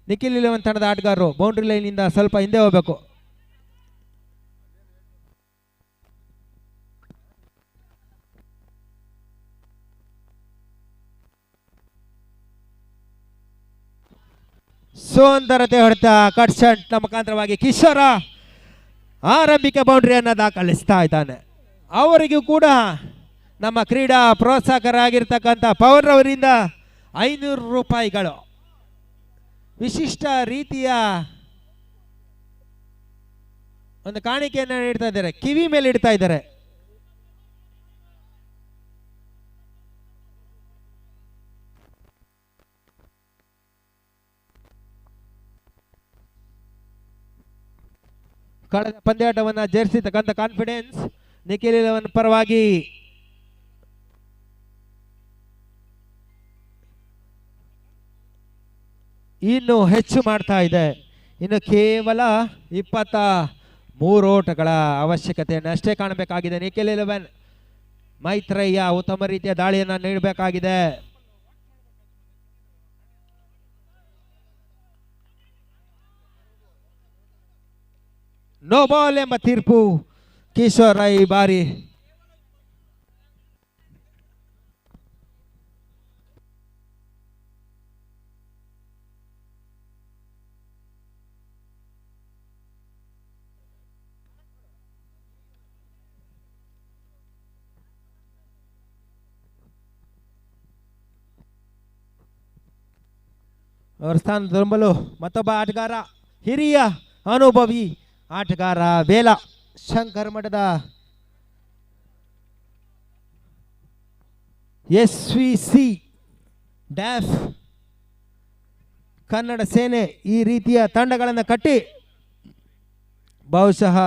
ನಿಖಿಲ್ 11 ತಂಡದ ಆಟಗಾರರು ಬೌಂಡ್ರಿ ಲೈನಿಂದ ಸ್ವಲ್ಪ ಹಿಂದೆ ಹೋಗಬೇಕು. ಸುಂದರತೆ ಹೊಡೆತ ಕಟ್ ಶಾಟ್ ಮುಖಾಂತರವಾಗಿ ಕಿಶೋರ ಆರಂಭಿಕ ಬೌಂಡ್ರಿಯನ್ನು ದಾಖಲಿಸ್ತಾ ಇದ್ದಾನೆ. ಅವರಿಗೂ ಕೂಡ ನಮ್ಮ ಕ್ರೀಡಾ ಪ್ರೋತ್ಸಾಹಕರಾಗಿರ್ತಕ್ಕಂಥ ಪವನ್ ಅವರಿಂದ 500 ರೂಪಾಯಿಗಳು ವಿಶಿಷ್ಟ ರೀತಿಯ ಒಂದು ಕಾಣಿಕೆಯನ್ನು ನೀಡ್ತಾ ಇದ್ದಾರೆ, ಕಿವಿ ಮೇಲೆ ಇಡ್ತಾ ಇದ್ದಾರೆ. ಕಳೆದ ಪಂದ್ಯಾಟವನ್ನು ಜಯಿಸಿರ್ತಕ್ಕಂಥ ಕಾನ್ಫಿಡೆನ್ಸ್ ನಿಖಿಲ್ 11 ಪರವಾಗಿ ಇನ್ನು ಹೆಚ್ಚು ಮಾಡ್ತಾ ಇದೆ. ಇನ್ನು ಕೇವಲ 23 ಓಟಗಳ ಅವಶ್ಯಕತೆಯನ್ನು ಅಷ್ಟೇ ಕಾಣಬೇಕಾಗಿದೆ. ನಿಖಿಲ್ 11 ಮೈತ್ರೇಯ ಉತ್ತಮ ರೀತಿಯ ದಾಳಿಯನ್ನು ನೀಡಬೇಕಾಗಿದೆ. ನೋ ಬಾಲ್ ಎಂಬ ತೀರ್ಪು ಕಿಶೋರ್ ಈ ಬಾರಿ. ಅವರ ಸ್ಥಾನ ತುಂಬಲು ಮತ್ತೊಬ್ಬ ಆಟಗಾರ, ಹಿರಿಯ ಅನುಭವಿ ಆಟಗಾರ ವೇಲ, ಶಂಕರ ಮಠದ SVC ಡ್ಯಾಫ್ ಕನ್ನಡ ಸೇನೆ ಈ ರೀತಿಯ ತಂಡಗಳನ್ನು ಕಟ್ಟಿ ಬಹುಶಃ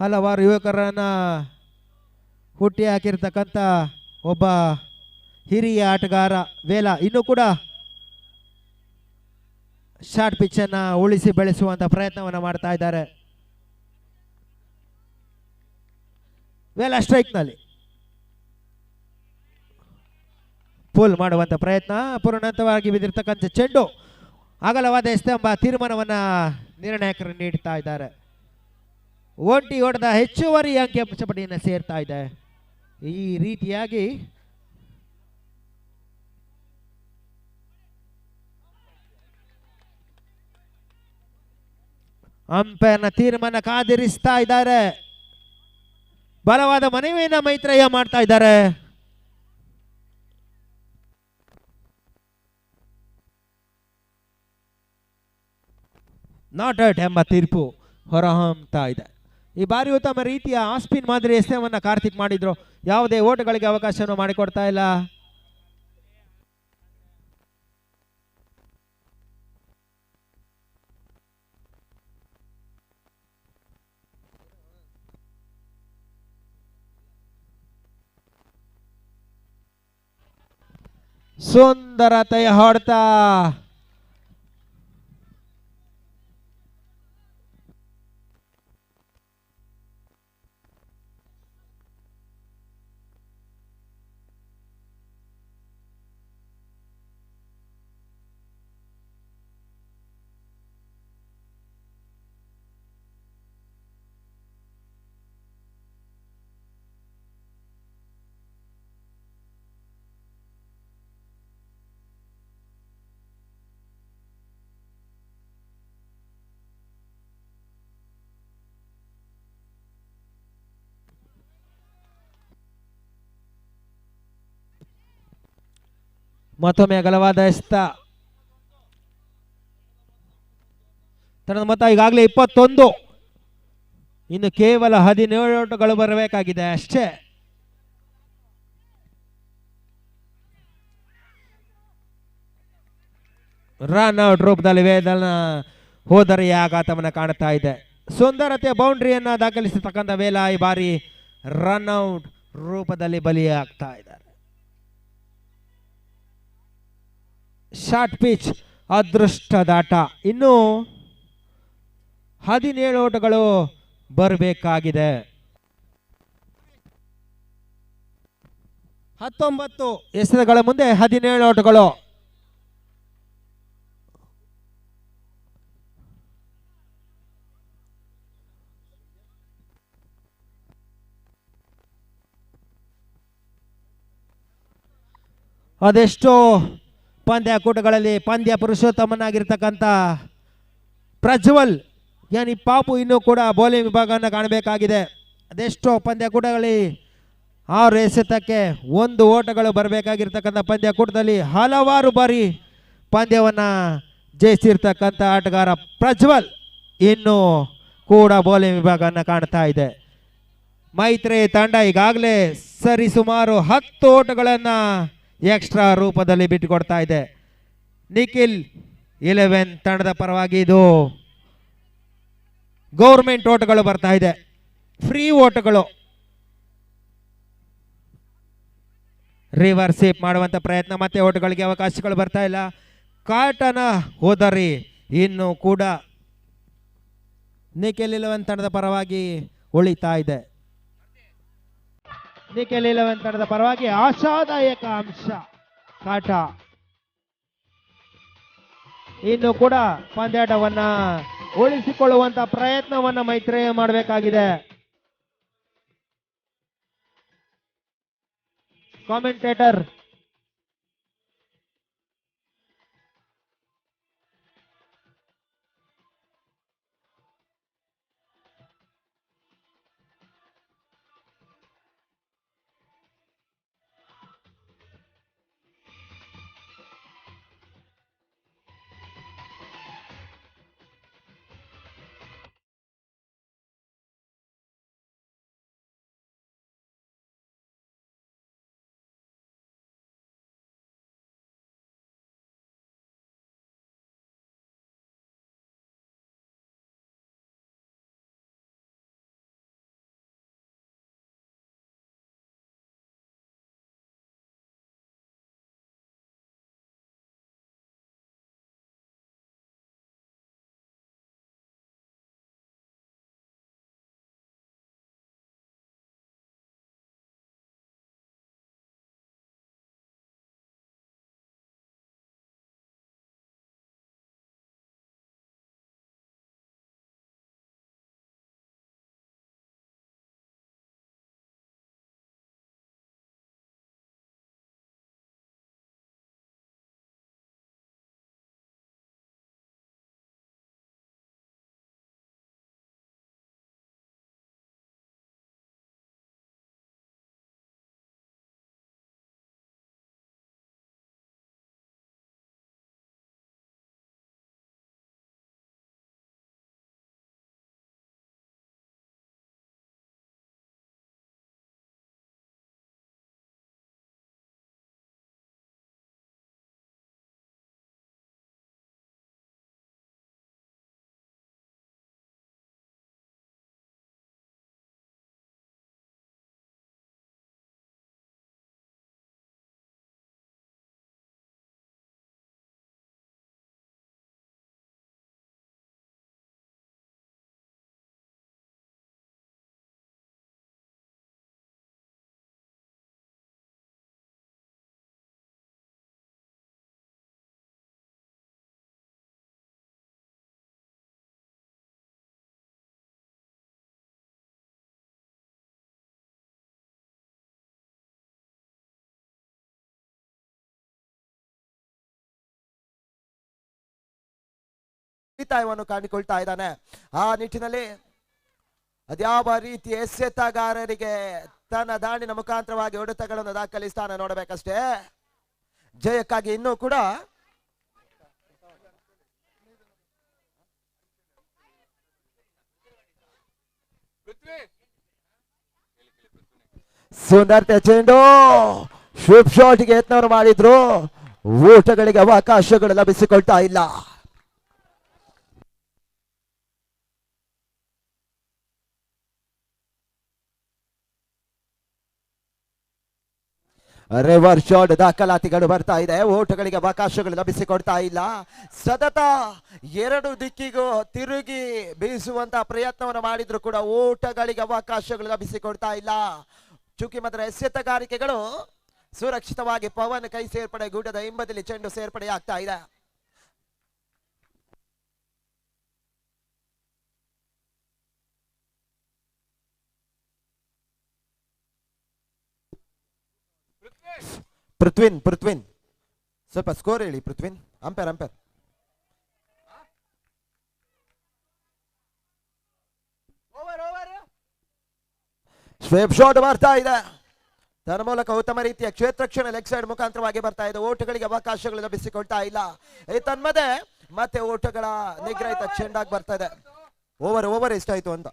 ಹಲವಾರು ಯುವಕರನ್ನು ಹುಟ್ಟಿ ಹಾಕಿರ್ತಕ್ಕಂಥ ಒಬ್ಬ ಹಿರಿಯ ಆಟಗಾರ ವೇಲ. ಇನ್ನೂ ಕೂಡ ಶಾರ್ಟ್ ಪಿಚ್ಚನ್ನು ಉಳಿಸಿ ಬೆಳೆಸುವಂಥ ಪ್ರಯತ್ನವನ್ನು ಮಾಡ್ತಾ ಇದ್ದಾರೆ. ವೇಲ ಸ್ಟ್ರೈಕ್ನಲ್ಲಿ ಪುಲ್ ಮಾಡುವಂಥ ಪ್ರಯತ್ನ, ಪೂರ್ಣಂತವಾಗಿ ಬಿದ್ದಿರ್ತಕ್ಕಂಥ ಚೆಂಡು ಅಗಲವಾದ ಎಸೆತ ತೀರ್ಮಾನವನ್ನು ನಿರ್ಣಾಯಕರು ನೀಡ್ತಾ ಇದ್ದಾರೆ. ಒಂಟಿ ಓಟದ ಹೆಚ್ಚುವರಿ ಅಂಕಿಅಂಶ ಪಟ್ಟಿಯನ್ನು ಸೇರ್ತಾ ಇದೆ. ಈ ರೀತಿಯಾಗಿ ಅಂಪೈರ್ನ ತೀರ್ಮಾನ ಕಾದಿರಿಸ್ತಾ ಇದ್ದಾರೆ. ಬಲವಾದ ಮನವಿಯನ್ನ ಮೈತ್ರೇಯ ಮಾಡ್ತಾ ಇದ್ದಾರೆ. ನಾಟ್ ಔಟ್ ಎಂಬ ತೀರ್ಪು ಹೊರಹೊಮ್ಮತಾ ಇದೆ. ಈ ಬಾರಿ ಉತ್ತಮ ರೀತಿಯ ಆಸ್ಪಿನ್ ಮಾದರಿ ಎಸೆತವನ್ನು ಕಾರ್ತಿಕ್ ಮಾಡಿದ್ರು. ಯಾವುದೇ ಓಟಗಳಿಗೆ ಅವಕಾಶವನ್ನು ಮಾಡಿಕೊಡ್ತಾ ಇಲ್ಲ. ಸುಂದರತೆಯ ಹೊಡೆತ, ಮತ್ತೊಮ್ಮೆ ಅಗಲವಾದ ಎಸ್ತ. ತನ್ನ ಮೊತ್ತ ಈಗಾಗಲೇ 21. ಇನ್ನು ಕೇವಲ 17 ಓಟಗಳು ಬರಬೇಕಾಗಿದೆ ಅಷ್ಟೇ. ರನ್ ಔಟ್ ರೂಪದಲ್ಲಿ ವೇದನ ಹೋದರೆಯ ಆಘಾತವನ್ನು ಕಾಣ್ತಾ ಇದೆ. ಸುಂದರತೆ ಬೌಂಡ್ರಿಯನ್ನ ದಾಖಲಿಸತಕ್ಕಂಥ ವೇಲ ಈ ಬಾರಿ ರನ್ ಔಟ್ ರೂಪದಲ್ಲಿ ಬಲಿಯಾಗ್ತಾ ಇದ್ದಾರೆ. ಶಾರ್ಟ್ ಪಿಚ್ ಅದೃಷ್ಟದಾಟ. ಇನ್ನು 17 ಓಟಗಳು ಬರಬೇಕಾಗಿದೆ. 19 ಎಸೆತಗಳ ಮುಂದೆ 17 ಓಟಗಳು. ಅದೆಷ್ಟೋ ಪಂದ್ಯಕೂಟಗಳಲ್ಲಿ ಪಂದ್ಯ ಪುರುಷೋತ್ತಮನಾಗಿರ್ತಕ್ಕಂಥ ಪ್ರಜ್ವಲ್ ಯಾನಿ ಪಾಪು ಇನ್ನೂ ಕೂಡ ಬೌಲಿಂಗ್ ವಿಭಾಗವನ್ನು ಕಾಣಬೇಕಾಗಿದೆ. ಅದೆಷ್ಟೋ ಪಂದ್ಯಕೂಟಗಳಲ್ಲಿ 6 ಎಸೆತಕ್ಕೆ 1 ಓಟಗಳು ಬರಬೇಕಾಗಿರ್ತಕ್ಕಂಥ ಪಂದ್ಯಕೂಟದಲ್ಲಿ ಹಲವಾರು ಬಾರಿ ಪಂದ್ಯವನ್ನು ಜಯಿಸಿರ್ತಕ್ಕಂಥ ಆಟಗಾರ ಪ್ರಜ್ವಲ್ ಇನ್ನೂ ಕೂಡ ಬೌಲಿಂಗ್ ವಿಭಾಗವನ್ನು ಕಾಣ್ತಾ ಇದೆ. ಮೈತ್ರಿ ತಂಡ ಈಗಾಗಲೇ ಸರಿಸುಮಾರು 10 ಓಟಗಳನ್ನು ಎಕ್ಸ್ಟ್ರಾ ರೂಪದಲ್ಲಿ ಬಿಟ್ಟುಕೊಡ್ತಾ ಇದೆ. ನಿಖಿಲ್ 11 ತಂಡದ ಪರವಾಗಿ ಇದು ಗೌರ್ಮೆಂಟ್ ಓಟಗಳು ಬರ್ತಾ ಇದೆ, ಫ್ರೀ ಓಟಗಳು. ರಿವರ್ಸ್ ಸ್ವೀಪ್ ಮಾಡುವಂತ ಪ್ರಯತ್ನ, ಮತ್ತೆ ಓಟಗಳಿಗೆ ಅವಕಾಶಗಳು ಬರ್ತಾ ಇಲ್ಲ. ಕಾಟನ ಹೋದರಿ ಇನ್ನು ಕೂಡ ನಿಖಿಲ್ 11 ತಂಡದ ಪರವಾಗಿ ಉಳಿತಾ ಇದೆ. ನಿಖಿಲ್ 11 ತಂಡದ ಪರವಾಗಿ ಆಶಾದಾಯಕ ಅಂಶ. ಕಾಟ ಇನ್ನು ಕೂಡ ಪಂದ್ಯಾಟವನ್ನ ಉಳಿಸಿಕೊಳ್ಳುವಂತ ಪ್ರಯತ್ನವನ್ನ ಮೈತ್ರಿ ಮಾಡಬೇಕಾಗಿದೆ. ಕಾಮೆಂಟೇಟರ್ ಉಳಿತಾಯವನ್ನು ಕಾಣಿಕೊಳ್ತಾ ಇದ್ದಾನೆ. ಆ ನಿಟ್ಟಿನಲ್ಲಿ ಅದ್ಯಾವ ರೀತಿ ಎಸೆತಗಾರರಿಗೆ ತನ್ನ ದಾಳಿನ ಮುಖಾಂತರವಾಗಿ ಹೊಡೆತಗಳನ್ನು ದಾಖಲಿಸ್ತಾನೆ ನೋಡಬೇಕಷ್ಟೇ. ಜಯಕ್ಕಾಗಿ ಇನ್ನೂ ಕೂಡ ಸುಂದರತೆ ಚೆಂಡು ಶುಭ್ ಶಾಟ್ಗೆ ಯತ್ನವರು ಮಾಡಿದ್ರು. ಓಟಗಳಿಗೆ ಅವಕಾಶಗಳು ಲಭಿಸಿಕೊಳ್ತಾ ಇಲ್ಲ. ರಿವರ್ಸ್ ಶಾಟ್ ದಾಖಲಾತಿಗಳು ಬರ್ತಾ ಇದೆ. ಓಟಗಳಿಗೆ ಅವಕಾಶಗಳು ಲಭಿಸಿಕೊಡ್ತಾ ಇಲ್ಲ. ಸತತ ಎರಡು ದಿಕ್ಕಿಗೂ ತಿರುಗಿ ಬೀಸುವಂತ ಪ್ರಯತ್ನವನ್ನು ಮಾಡಿದ್ರು ಕೂಡ ಓಟಗಳಿಗೆ ಅವಕಾಶಗಳು ಲಭಿಸಿಕೊಡ್ತಾ ಇಲ್ಲ. ಚುಕ್ಕಿಮದರ ಎಸೆತಗಾರಿಕೆಗಳು ಸುರಕ್ಷಿತವಾಗಿ ಪವನ್ ಕೈ ಸೇರ್ಪಡೆ ಗೂಟದ ಹಿಂಬದಿಲಿ ಚೆಂಡು ಸೇರ್ಪಡೆ ಆಗ್ತಾ ಇದೆ. ಪೃಥ್ವಿನ್ ಸ್ವಲ್ಪ ಸ್ಕೋರ್ ಹೇಳಿ. ಪೃಥ್ವಿನ್ ಅಂಪೇರ್ ಸ್ವೇಪ್ ಶಾಟ್ ಬರ್ತಾ ಇದೆ. ತನ್ನ ಮೂಲಕ ಉತ್ತಮ ರೀತಿಯ ಕ್ಷೇತ್ರಕ್ಷಣ ಲೆಗ್ ಸೈಡ್ ಮುಖಾಂತರವಾಗಿ ಬರ್ತಾ ಇದೆ. ಓಟಗಳಿಗೆ ಅವಕಾಶಗಳು ಲಭಿಸಿಕೊಳ್ತಾ ಇಲ್ಲ. ತನ್ಮದೆ ಮತ್ತೆ ಓಟಗಳ ನಿಗ್ರಹಿತ ಚೆಂಡಾಗಿ ಬರ್ತಾ ಇದೆ. ಓವರ್ ಎಷ್ಟಾಯ್ತು ಅಂತ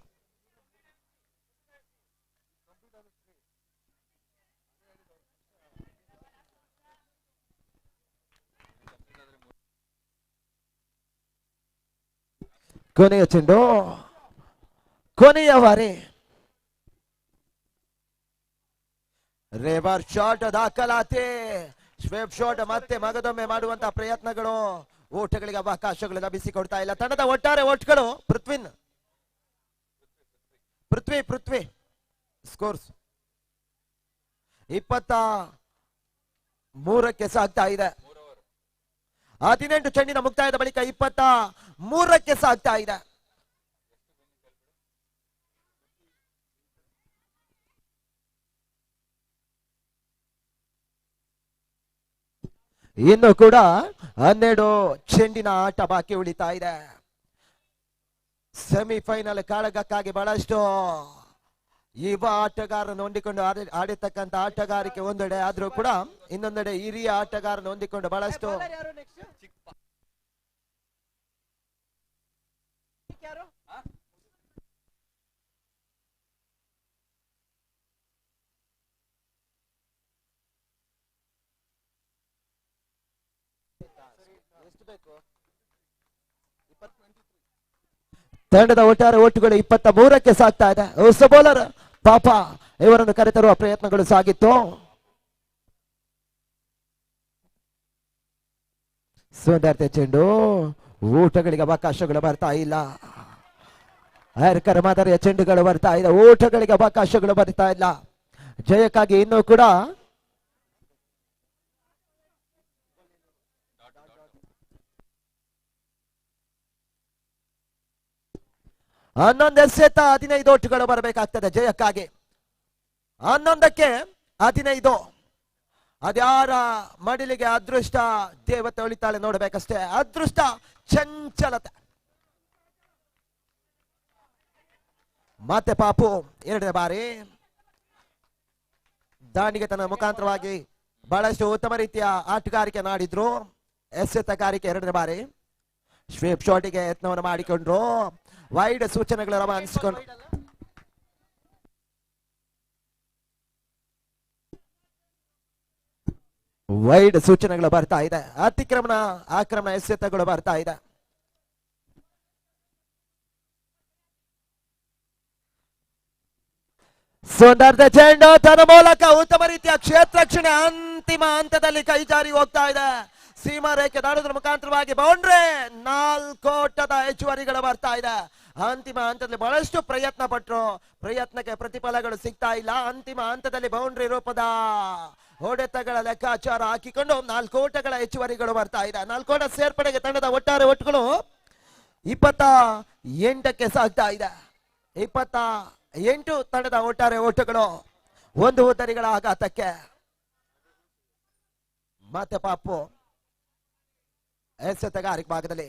ಕೊನೆಯ ಚೆಂಡು, ಕೊನೆಯ ಬಾರಿ ರಿವರ್ಸ್ ಶಾಟ್ ದಾಖಲಾತಿ. ಸ್ವೇಪ್ ಶಾಟ್ ಮತ್ತೆ ಮಗದೊಮ್ಮೆ ಮಾಡುವಂತಹ ಪ್ರಯತ್ನಗಳು ಓಟಗಳಿಗೆ ಅವಕಾಶಗಳು ಲಭಿಸಿಕೊಡ್ತಾ ಇಲ್ಲ. ತಂಡದ ಒಟ್ಟಾರೆ ಓಟ್ಗಳು ಪೃಥ್ವಿ ಸ್ಕೋರ್ಸ್ 23ಕ್ಕೆ ಸಾಗ್ತಾ ಇದೆ. 18 ಚೆಂಡಿನ ಮುಕ್ತಾಯದ ಬಳಿಕ 23ಕ್ಕೆ ಸಾಗ್ತಾ ಇದೆ. ಇನ್ನು ಕೂಡ 12 ಚೆಂಡಿನ ಆಟ ಬಾಕಿ ಉಳಿತಾ ಇದೆ. ಸೆಮಿಫೈನಲ್ ಕಾಳಗಕ್ಕಾಗಿ ಬಹಳಷ್ಟು ಯುವ ಆಟಗಾರರನ್ನು ಹೊಂದಿಕೊಂಡು ಆಡಿರ್ತಕ್ಕಂಥ ಆಟಗಾರಿಕೆ ಒಂದೆಡೆ ಆದ್ರೂ ಕೂಡ ಇನ್ನೊಂದೆಡೆ ಹಿರಿಯ ಆಟಗಾರರನ್ನು ಹೊಂದಿಕೊಂಡು ಬಹಳಷ್ಟು ತಂಡದ ಒಟ್ಟಾರೆ ಓಟುಗಳು 23ಕ್ಕೆ ಸಾಗ್ತಾ ಇದೆ. ಹೊಸ ಬೌಲರ್ ಪಾಪ ಇವರನ್ನು ಕರೆತರುವ ಪ್ರಯತ್ನಗಳು ಸಾಗಿತ್ತು. ಸುಂದರತೆ ಚೆಂಡು, ಓಟಗಳಿಗೆ ಅವಕಾಶಗಳು ಬರ್ತಾ ಇಲ್ಲ. ಹರ್ಕರ್ ಮಾದರಿಯ ಚೆಂಡುಗಳು ಬರ್ತಾ ಇದೆ. ಓಟಗಳಿಗೆ ಅವಕಾಶಗಳು ಬರ್ತಾ ಇಲ್ಲ. ಜಯಕ್ಕಾಗಿ ಇನ್ನೂ ಕೂಡ 11 ಎಸೆತ 15 ಓಟುಗಳು ಬರಬೇಕಾಗ್ತದೆ ಜಯಕ್ಕಾಗಿ. 11ಕ್ಕೆ 15. ಅದ್ಯಾರ ಮಡಿಲಿಗೆ ಅದೃಷ್ಟ ದೇವತೆ ಉಳಿತಾಳೆ ನೋಡ್ಬೇಕಷ್ಟೇ. ಅದೃಷ್ಟ ಚಂಚಲತೆ. ಮತ್ತೆ ಪಾಪು ಎರಡನೇ ಬಾರಿ ದಾಂಡಿಗೆ ತನ್ನ ಮುಖಾಂತರವಾಗಿ ಬಹಳಷ್ಟು ಉತ್ತಮ ರೀತಿಯ ಆಟಗಾರಿಕೆ ನಾಡಿದ್ರು. ಎಸೆತಗಾರಿಕೆ ಎರಡನೇ ಬಾರಿ ಸ್ವೇಪ್ ಶಾಟಿಗೆ ಯತ್ನವನ್ನು ಮಾಡಿಕೊಂಡ್ರು. ವೈಡ್ ಸೂಚನೆಗಳು ರವಾನಿಸಿಕೊಂಡು ವೈಡ್ ಸೂಚನೆಗಳು ಬರ್ತಾ ಇದೆ. ಅತಿಕ್ರಮಣ ಆಕ್ರಮಣ ಎಸೆತಗಳು ಬರ್ತಾ ಇದೆ. ಸುಂದರ ಚೆಂಡು ತನ್ನ ಮೂಲಕ ಉತ್ತಮ ರೀತಿಯ ಕ್ಷೇತ್ರಕ್ಷಣೆ ಅಂತಿಮ ಹಂತದಲ್ಲಿ ಕೈ ಜಾರಿ ಹೋಗ್ತಾ ಇದೆ. ಸೀಮಾ ರೇಖೆ ದಾಟುವುದರ ಮುಖಾಂತರವಾಗಿ ಬೌಂಡ್ರಿ 4 ಓಟದ ಹೆಚ್ಚುವರಿಗಳು ಬರ್ತಾ ಇದೆ. ಅಂತಿಮ ಹಂತದಲ್ಲಿ ಬಹಳಷ್ಟು ಪ್ರಯತ್ನ ಪಟ್ಟರು, ಪ್ರಯತ್ನಕ್ಕೆ ಪ್ರತಿಫಲಗಳು ಸಿಗ್ತಾ ಇಲ್ಲ. ಅಂತಿಮ ಹಂತದಲ್ಲಿ ಬೌಂಡ್ರಿ ರೂಪದ ಹೊಡೆತಗಳ ಲೆಕ್ಕಾಚಾರ ಹಾಕಿಕೊಂಡು 4 ಓಟಗಳ ಹೆಚ್ಚುವರಿಗಳು ಬರ್ತಾ ಇದೆ. 4 ಓಟ ಸೇರ್ಪಡೆಗೆ ತಂಡದ ಒಟ್ಟಾರೆ ಒಟ್ಟುಗಳು 28ಕ್ಕೆ ಸಾಗ್ತಾ ಇದೆ. 28 ತಂಡದ ಒಟ್ಟಾರೆ ಓಟಗಳು 1 ಉದ್ದರಿಗಳ ಆಘಾತಕ್ಕೆ. ಮತ್ತೆ ಪಾಪು ಎಸೆತಗಾರಿಕೆ ಭಾಗದಲ್ಲಿ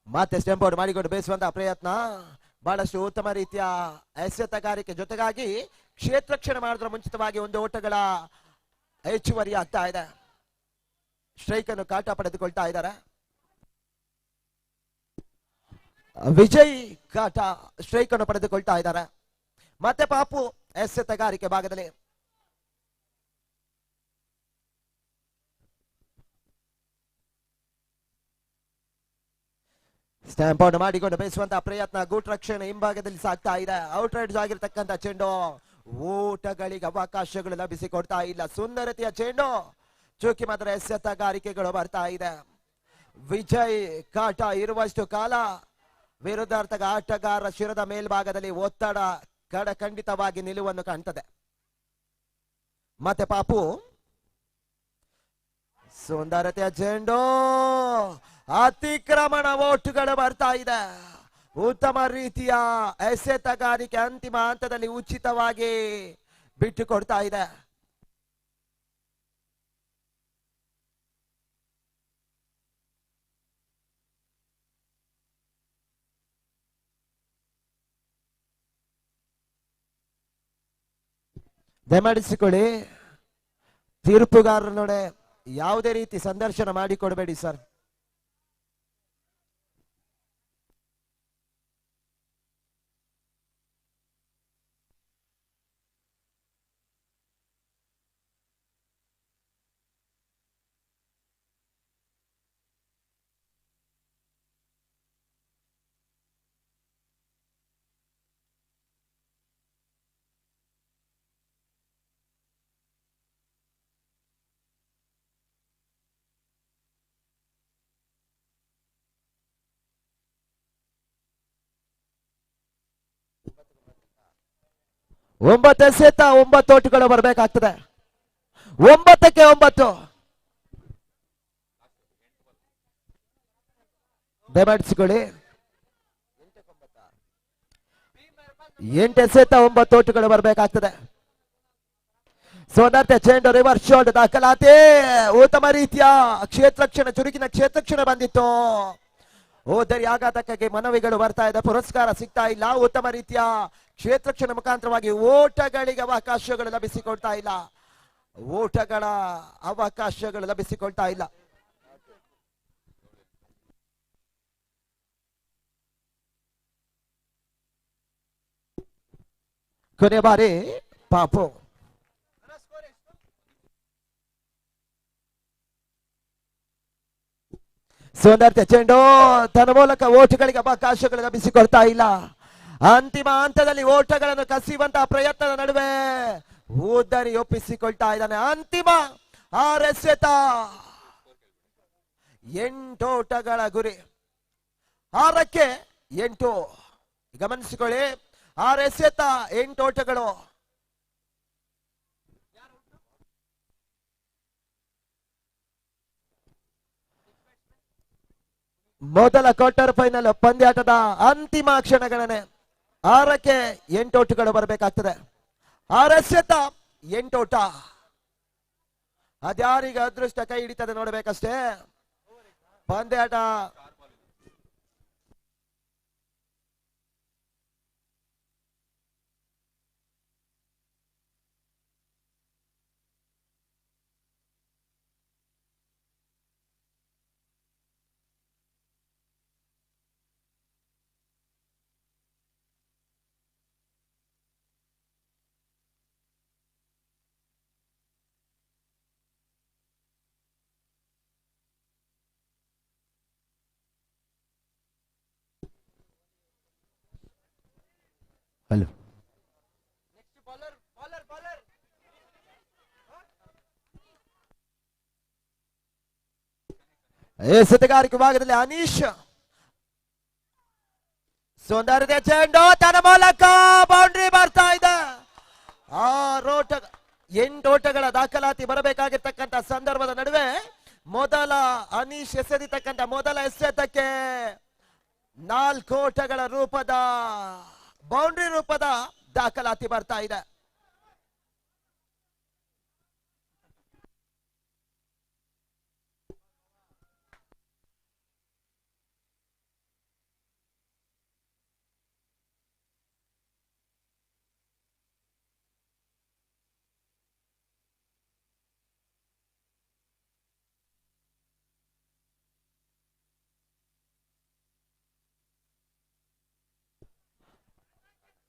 ಮತ್ತೆ ಸ್ಟೆಂಪೌಟ್ ಮಾಡಿಕೊಂಡು ಬೇಯಿಸುವಂತಹ ಪ್ರಯತ್ನ. ಬಹಳಷ್ಟು ಉತ್ತಮ ರೀತಿಯ ಎಸೆತಗಾರಿಕೆ ಜೊತೆಗಾಗಿ ಕ್ಷೇತ್ರಕ್ಷಣೆ ಮಾಡೋದ್ರ ಮುಂಚಿತವಾಗಿ 1 ಓಟಗಳ ಹೆಚ್ಚುವರಿ ಆಗ್ತಾ ಇದೆ. ಸ್ಟ್ರೈಕ್ ಅನ್ನು ಕಾಟ ಪಡೆದುಕೊಳ್ತಾ ಇದ್ದಾರೆ. ವಿಜಯ್ ಕಾಟ ಸ್ಟ್ರೈಕ್ ಅನ್ನು ಪಡೆದುಕೊಳ್ತಾ ಇದ್ದಾರೆ. ಮತ್ತೆ ಪಾಪು ಎಸೆತಗಾರಿಕೆ ಭಾಗದಲ್ಲಿ ಸ್ಟ್ಯಾಂಪ್ ಔಟ್ ಮಾಡಿಕೊಂಡು ಬೇಯಿಸುವಂತಹ ಪ್ರಯತ್ನ. ಗೂಟ್ ರಕ್ಷಣೆ ಹಿಂಭಾಗದಲ್ಲಿ ಸಾಗ್ತಾ ಇದೆ. ಔಟ್ ರೈಡ್ಸ್ ಆಗಿರ್ತಕ್ಕಂಥ ಚೆಂಡು. ಓಟಗಳಿಗೆ ಅವಕಾಶಗಳು ಲಭಿಸಿಕೊಡ್ತಾ ಇಲ್ಲ. ಸುಂದರತೆಯ ಚೆಂಡು ಚೂಕಿ ಮಾತ್ರ ಎಸೆತಗಾರಿಕೆಗಳು ಬರ್ತಾ ಇದೆ. ವಿಜಯ್ ಕಾಟ ಇರುವಷ್ಟು ಕಾಲ ವಿರುದ್ಧಾರ್ಥಕ ಆಟಗಾರ ಶಿರದ ಮೇಲ್ಭಾಗದಲ್ಲಿ ಒತ್ತಡ ಖಂಡಿತವಾಗಿ ನಿಲುವನ್ನು ಕಾಣ್ತದೆ. ಮತ್ತೆ ಪಾಪು ಸುಂದರತೆಯ ಚೆಂಡು. ಅತಿಕ್ರಮಣ ಓಟುಗಳು ಬರ್ತಾ ಇದೆ. ಉತ್ತಮ ರೀತಿಯ ಎಸೆತಗಾರಿಕೆ ಅಂತಿಮ ಹಂತದಲ್ಲಿ ಉಚಿತವಾಗಿ ಬಿಟ್ಟು ಕೊಡ್ತಾ ಇದೆ. ದಯಮಾಡಿಸಿಕೊಳ್ಳಿ, ತೀರ್ಪುಗಾರನೊಡೆ ಯಾವುದೇ ರೀತಿ ಸಂದರ್ಶನ ಮಾಡಿಕೊಡಬೇಡಿ ಸರ್. ಒಂಬತ್ತು ಎಸೆತ 9 ಓಟುಗಳು ಬರಬೇಕಾಗ್ತದೆ. 9ಕ್ಕೆ 9. ದಯಮಾಡಿಸಿಕೊಳ್ಳಿ. 8 ಎಸೆತ 9 ಓಟುಗಳು ಬರಬೇಕಾಗ್ತದೆ. ಸೋನಾರ್ತೆ ಚೆಂಡು ರಿವರ್ಸ್ ಶಾಟ್ ದಾಖಲಾತಿ. ಉತ್ತಮ ರೀತಿಯ ಕ್ಷೇತ್ರಕ್ಷಣ, ಚುರುಕಿನ ಕ್ಷೇತ್ರಕ್ಷಣ ಬಂದಿತ್ತು. ಹೋದರಿ ಆಘಾತಕ್ಕೆ ಮನವಿಗಳು ಬರ್ತಾ ಇದೆ. ಪುರಸ್ಕಾರ ಸಿಗ್ತಾ ಇಲ್ಲ. ಉತ್ತಮ ರೀತಿಯ ಕ್ಷೇತ್ರಕ್ಷಣ ಮುಖಾಂತರವಾಗಿ ಓಟಗಳಿಗೆ ಅವಕಾಶಗಳು ಲಭಿಸಿಕೊಳ್ತಾ ಇಲ್ಲ. ಓಟಗಳ ಅವಕಾಶಗಳು ಲಭಿಸಿಕೊಳ್ತಾ ಇಲ್ಲ. ಕೊನೆ ಬಾರಿ ಪಾಪು. ಸೋನಾರ್ತೆ ಚೆಂಡು ತನ್ನ ಮೂಲಕ ಓಟಗಳಿಗೆ ಅವಕಾಶಗಳು ಲಭಿಸಿಕೊಳ್ತಾ ಇಲ್ಲ. ಅಂತಿಮ ಹಂತದಲ್ಲಿ ಓಟಗಳನ್ನು ಕಸಿಯುವಂತಹ ಪ್ರಯತ್ನದ ನಡುವೆ ಉದ್ದರಿ ಒಪ್ಪಿಸಿಕೊಳ್ತಾ ಇದ್ದಾನೆ. ಅಂತಿಮ 6 ಎಸೆತ 8 ಓಟಗಳ ಗುರಿ. 6ಕ್ಕೆ 8. ಗಮನಿಸಿಕೊಳ್ಳಿ, 6 ಎಸೆತ 8 ಓಟಗಳು. ಮೊದಲ ಕ್ವಾರ್ಟರ್ ಫೈನಲ್ ಪಂದ್ಯಾಟದ ಅಂತಿಮ ಕ್ಷಣಗಳನ್ನೇ. 6ಕ್ಕೆ 8 ಓಟಗಳು ಬರಬೇಕಾಗ್ತದೆ. 6 ಎಸೆತ 8 ಓಟ. ಅದ್ಯಾರಿಗೆ ಅದೃಷ್ಟ ಕೈ ಹಿಡಿತದೆ ನೋಡಬೇಕಷ್ಟೇ. ಪಂದ್ಯಾಟ ಹಲೋ ಎಸೆತಗಾರಿಕೆ ಭಾಗದಲ್ಲಿ ಅನೀಶ್. ಸುಂದರತೆ ಚೆಂಡು ತನ್ನ ಮೂಲಕ ಬೌಂಡ್ರಿ ಬರ್ತಾ ಇದೆ. 8 ಓಟಗಳ ದಾಖಲಾತಿ ಬರಬೇಕಾಗಿರ್ತಕ್ಕಂಥ ಸಂದರ್ಭದ ನಡುವೆ ಮೊದಲ ಅನೀಶ್ ಎಸೆದಿರ್ತಕ್ಕಂಥ ಮೊದಲ ಎಸೆತಕ್ಕೆ 4 ಓಟಗಳ ರೂಪದ ಬೌಂಡ್ರಿ ರೂಪದ ದಾಖಲಾತಿ ಬರ್ತಾ ಇದೆ.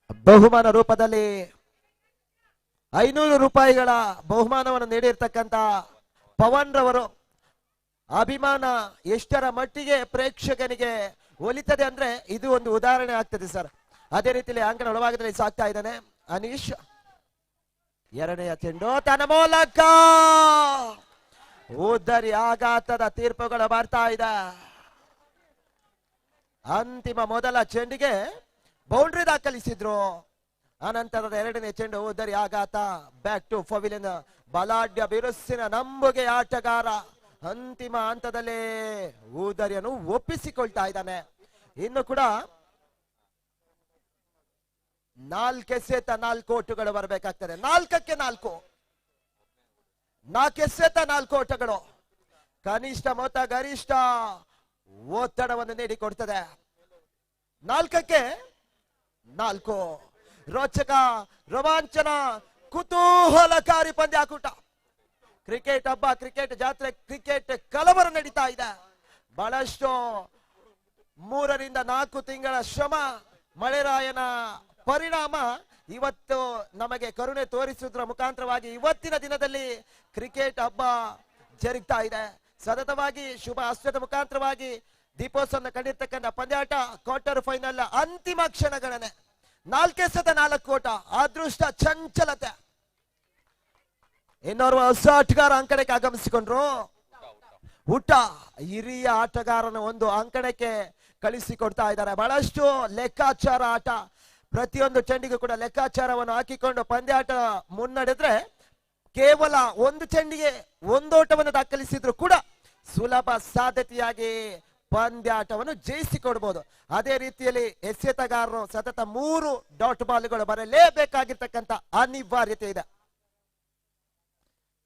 ಬಹುಮಾನ ರೂಪದಲ್ಲಿ 500 ರೂಪಾಯಿಗಳ ಬಹುಮಾನವನ್ನು ನೀಡಿರ್ತಕ್ಕಂತ ಪವನ್ ರವರು ಅಭಿಮಾನ ಎಷ್ಟರ ಮಟ್ಟಿಗೆ ಪ್ರೇಕ್ಷಕನಿಗೆ ಒಲಿತದೆ ಅಂದ್ರೆ ಇದು ಒಂದು ಉದಾಹರಣೆ ಆಗ್ತದೆ ಸರ್. ಅದೇ ರೀತಿಯಲ್ಲಿ ಅಂಕಣ ಒಳಭಾಗದಲ್ಲಿ ಸಾಕ್ತಾ ಇದ್ದಾನೆ ಅನೀಶ್. ಎರಡನೆಯ ಚೆಂಡು ತನ್ನ ಮೂಲಕ ಉದ್ದರಿ ಆಘಾತದ ತೀರ್ಪುಗಳು ಬರ್ತಾ ಇದೆ. ಅಂತಿಮ ಮೊದಲ ಚೆಂಡಿಗೆ ಬೌಂಡ್ರಿ ದಾಖಲಿಸಿದ್ರು. ಅನಂತರದ ಎರಡನೇ ಚೆಂಡು ಉದ್ದರಿ ಆಘಾತ. Back to Pavilion. ಬಲಾಢ್ಯ ಬಿರುಸಿನ ನಂಬುಗೆ ಆಟಗಾರ ಅಂತಿಮ ಹಂತದಲ್ಲಿ ಉದರಿಯನ್ನು ಒಪ್ಪಿಸಿಕೊಳ್ತಾ ಇದ್ದಾನೆ. ಇನ್ನು ಕೂಡ 4 ಎಸೆತ 4 ಓಟುಗಳು ಬರಬೇಕಾಗ್ತದೆ. 4ಕ್ಕೆ 4, 4 ಎಸೆತ 4 ಓಟಗಳು ಕನಿಷ್ಠ ಮೊತ್ತ ಗರಿಷ್ಠ ಒತ್ತಡವನ್ನು ನೀಡಿಕೊಡ್ತದೆ. 4ಕ್ಕೆ 4 ರೋಚಕ, ರೋಮಾಂಚನ, ಕುತೂಹಲಕಾರಿ ಪಂದ್ಯಾಕೂಟ. ಕ್ರಿಕೆಟ್ ಹಬ್ಬ, ಕ್ರಿಕೆಟ್ ಜಾತ್ರೆ, ಕ್ರಿಕೆಟ್ ಕಲವರ ನಡೀತಾ ಇದೆ. ಬಹಳಷ್ಟು 3 ರಿಂದ 4 ತಿಂಗಳ ಶ್ರಮ, ಮಳೆರಾಯನ ಪರಿಣಾಮ ಇವತ್ತು ನಮಗೆ ಕರುಣೆ ತೋರಿಸುವುದರ ಮುಖಾಂತರವಾಗಿ ಇವತ್ತಿನ ದಿನದಲ್ಲಿ ಕ್ರಿಕೆಟ್ ಹಬ್ಬ ಜರುಗ್ತಾ ಇದೆ. ಸತತವಾಗಿ ಶುಭ ಹಸ್ತದ ಮುಖಾಂತರವಾಗಿ ದೀಪೋತ್ಸವವನ್ನು ಕಂಡಿರ್ತಕ್ಕಂಥ ಪಂದ್ಯಾಟ ಕ್ವಾರ್ಟರ್ ಫೈನಲ್ ಅಂತಿಮ ಕ್ಷಣಗಳನ್ನೇ 4 ಎಸೆತ 4 ಓಟ. ಅದೃಷ್ಟ, ಚಂಚಲತೆ. ಇನ್ನೋರ್ವ ಹೊಸ ಆಟಗಾರ ಅಂಕಣಕ್ಕೆ ಆಗಮಿಸಿಕೊಂಡ್ರು. ಊಟ ಹಿರಿಯ ಆಟಗಾರನ ಒಂದು ಅಂಕಣಕ್ಕೆ ಕಳಿಸಿಕೊಡ್ತಾ ಇದ್ದಾರೆ. ಬಹಳಷ್ಟು ಲೆಕ್ಕಾಚಾರ ಆಟ. ಪ್ರತಿಯೊಂದು ಚೆಂಡಿಗೂ ಕೂಡ ಲೆಕ್ಕಾಚಾರವನ್ನು ಹಾಕಿಕೊಂಡು ಪಂದ್ಯಾಟ ಮುನ್ನಡೆದ್ರೆ ಕೇವಲ ಒಂದು ಚೆಂಡಿಗೆ 1 ಓಟವನ್ನು ದಾಖಲಿಸಿದ್ರು ಕೂಡ ಸುಲಭ ಸಾಧ್ಯತೆಯಾಗಿ ಪಂದ್ಯಾಟವನ್ನು ಜಯಿಸಿಕೊಡ್ಬೋದು. ಅದೇ ರೀತಿಯಲ್ಲಿ ಎಸೆತಗಾರರು ಸತತ 3 ಡಾಟ್ ಬಾಲ್ಗಳು ಬರಲೇಬೇಕಾಗಿರ್ತಕ್ಕಂಥ ಅನಿವಾರ್ಯತೆ ಇದೆ.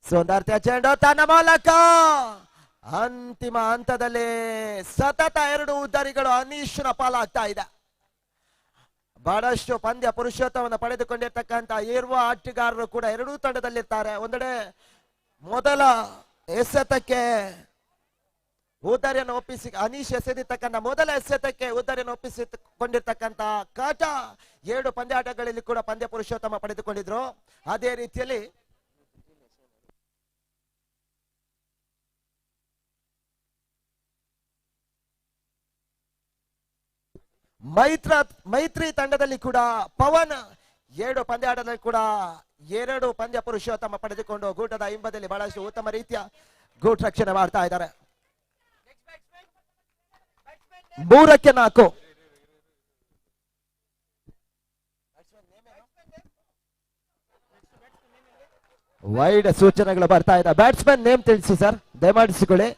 ಸೌಂದರ್ಯ ಚೆಂಡು ತನ್ನ ಮೂಲಕ ಅಂತಿಮ ಹಂತದಲ್ಲಿ ಸತತ 2 ಉದ್ದರಿಗಳು ಅನೀಶ್ನ ಪಾಲಾಗ್ತಾ ಇದೆ. ಬಹಳಷ್ಟು ಪಂದ್ಯ ಪುರುಷೋತ್ತಮವನ್ನು ಪಡೆದುಕೊಂಡಿರ್ತಕ್ಕಂಥ ಇರುವ ಆಟಗಾರರು ಕೂಡ 2 ತಂಡದಲ್ಲಿರ್ತಾರೆ. ಒಂದೆಡೆ ಮೊದಲ ಎಸೆತಕ್ಕೆ ಉದ್ದರಿಯನ್ನು ಒಪ್ಪಿಸಿ ಅನೀಶ್ ಎಸೆದಿರ್ತಕ್ಕಂಥ ಮೊದಲ ಎಸೆತಕ್ಕೆ ಉದ್ದರಿಯನ್ನು ಒಪ್ಪಿಸಿಕೊಂಡಿರ್ತಕ್ಕಂಥ ಕಾಟ 7 ಪಂದ್ಯಾಟಗಳಲ್ಲಿ ಕೂಡ ಪಂದ್ಯ ಪುರುಷೋತ್ತಮ ಪಡೆದುಕೊಂಡಿದ್ರು. ಅದೇ ರೀತಿಯಲ್ಲಿ ಮೈತ್ರಿ ತಂಡದಲ್ಲಿ ಕೂಡ ಪವನ್ 7 ಪಂದ್ಯಾಟದಲ್ಲಿ ಕೂಡ 2 ಪಂದ್ಯ ಪುರುಷೋತ್ತಮ ಪಡೆದುಕೊಂಡು ಗೂಟದ ಹಿಂಬದಿಯಲ್ಲಿ ಬಹಳಷ್ಟು ಉತ್ತಮ ರೀತಿಯ ಗೂಟ್ ರಕ್ಷಣೆ ಮಾಡ್ತಾ ಇದ್ದಾರೆ. 3ಕ್ಕೆ 4 ವೈಡ್ ಸೂಚನೆಗಳು ಬರ್ತಾ ಇದೆ. ಬ್ಯಾಟ್ಸ್ಮನ್ ನೇಮ್ ತಿಳಿಸಿ ಸರ್, ದಯಮಾಡಿಸಿಕೊಳ್ಳಿ.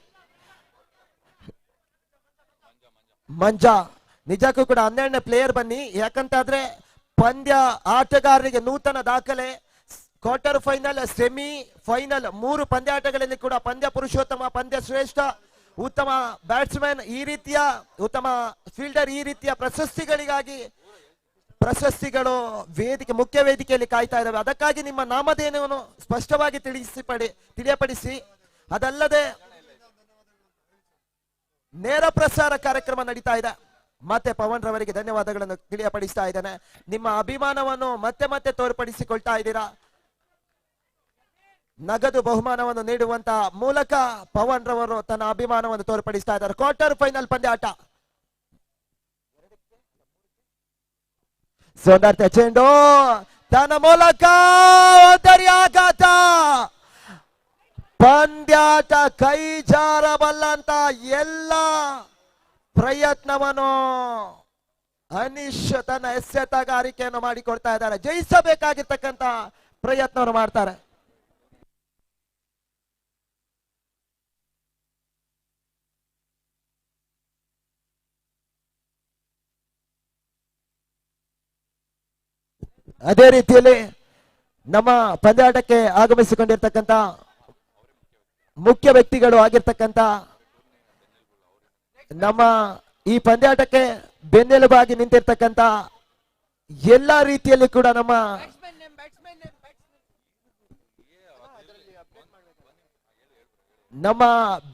ಮಂಜಾ. ನಿಜಕ್ಕೂ ಕೂಡ 12ನೇ ಪ್ಲೇಯರ್ ಬನ್ನಿ. ಯಾಕಂತಾದ್ರೆ ಪಂದ್ಯ ಆಟಗಾರರಿಗೆ ನೂತನ ದಾಖಲೆ. ಕ್ವಾರ್ಟರ್ ಫೈನಲ್, ಸೆಮಿ ಫೈನಲ್ 3 ಪಂದ್ಯಾಟಗಳಲ್ಲಿ ಕೂಡ ಪಂದ್ಯ ಪುರುಷೋತ್ತಮ, ಪಂದ್ಯ ಶ್ರೇಷ್ಠ, ಉತ್ತಮ ಬ್ಯಾಟ್ಸ್ಮನ್, ಈ ರೀತಿಯ ಉತ್ತಮ ಫೀಲ್ಡರ್, ಈ ರೀತಿಯ ಪ್ರಶಸ್ತಿಗಳು ಮುಖ್ಯ ವೇದಿಕೆಯಲ್ಲಿ ಕಾಯ್ತಾ ಇದ್ದಾವೆ. ಅದಕ್ಕಾಗಿ ನಿಮ್ಮ ನಾಮಧೇಯವನ್ನು ಸ್ಪಷ್ಟವಾಗಿ ತಿಳಿಯಪಡಿಸಿ. ಅದಲ್ಲದೆ ನೇರ ಪ್ರಸಾರ ಕಾರ್ಯಕ್ರಮ ನಡೀತಾ ಇದೆ. ಮತ್ತೆ ಪವನ್ ರವರಿಗೆ ಧನ್ಯವಾದಗಳನ್ನು ತಿಳಿಯಪಡಿಸ್ತಾ ಇದ್ದೇನೆ. ನಿಮ್ಮ ಅಭಿಮಾನವನ್ನು ಮತ್ತೆ ಮತ್ತೆ ತೋರ್ಪಡಿಸಿಕೊಳ್ತಾ ಇದ್ದೀರಾ. ನಗದು ಬಹುಮಾನವನ್ನು ನೀಡುವಂತ ಮೂಲಕ ಪವನ್ ರವರು ತನ್ನ ಅಭಿಮಾನವನ್ನು ತೋರ್ಪಡಿಸ್ತಾ ಇದ್ದಾರೆ. Quarter final ಪಂದ್ಯಾಟ. ಸೌಂದರ್ಯ ಚೆಂಡು ತನ್ನ ಮೂಲಕ ಆಘಾತ. ಪಂದ್ಯಾಟ ಕೈ ಜಾರಬಲ್ಲಂತ ಎಲ್ಲ ಪ್ರಯತ್ನವನ್ನು ಅನೀಶ್ ತನ್ನ ಎಸೆತಗಾರಿಕೆಯನ್ನು ಮಾಡಿಕೊಡ್ತಾ ಇದ್ದಾರೆ. ಜಯಿಸಬೇಕಾಗಿರ್ತಕ್ಕಂಥ ಪ್ರಯತ್ನವನ್ನು ಮಾಡ್ತಾರೆ. ಅದೇ ರೀತಿಯಲ್ಲಿ ನಮ್ಮ ಪಂದ್ಯಾಟಕ್ಕೆ ಆಗಮಿಸಿಕೊಂಡಿರ್ತಕ್ಕಂಥ ಮುಖ್ಯ ವ್ಯಕ್ತಿಗಳು ಆಗಿರ್ತಕ್ಕಂಥ ನಮ್ಮ ಈ ಪಂದ್ಯಾಟಕ್ಕೆ ಬೆನ್ನೆಲುಬಾಗಿ ನಿಂತಿರ್ತಕ್ಕಂಥ ಎಲ್ಲ ರೀತಿಯಲ್ಲಿ ಕೂಡ ನಮ್ಮ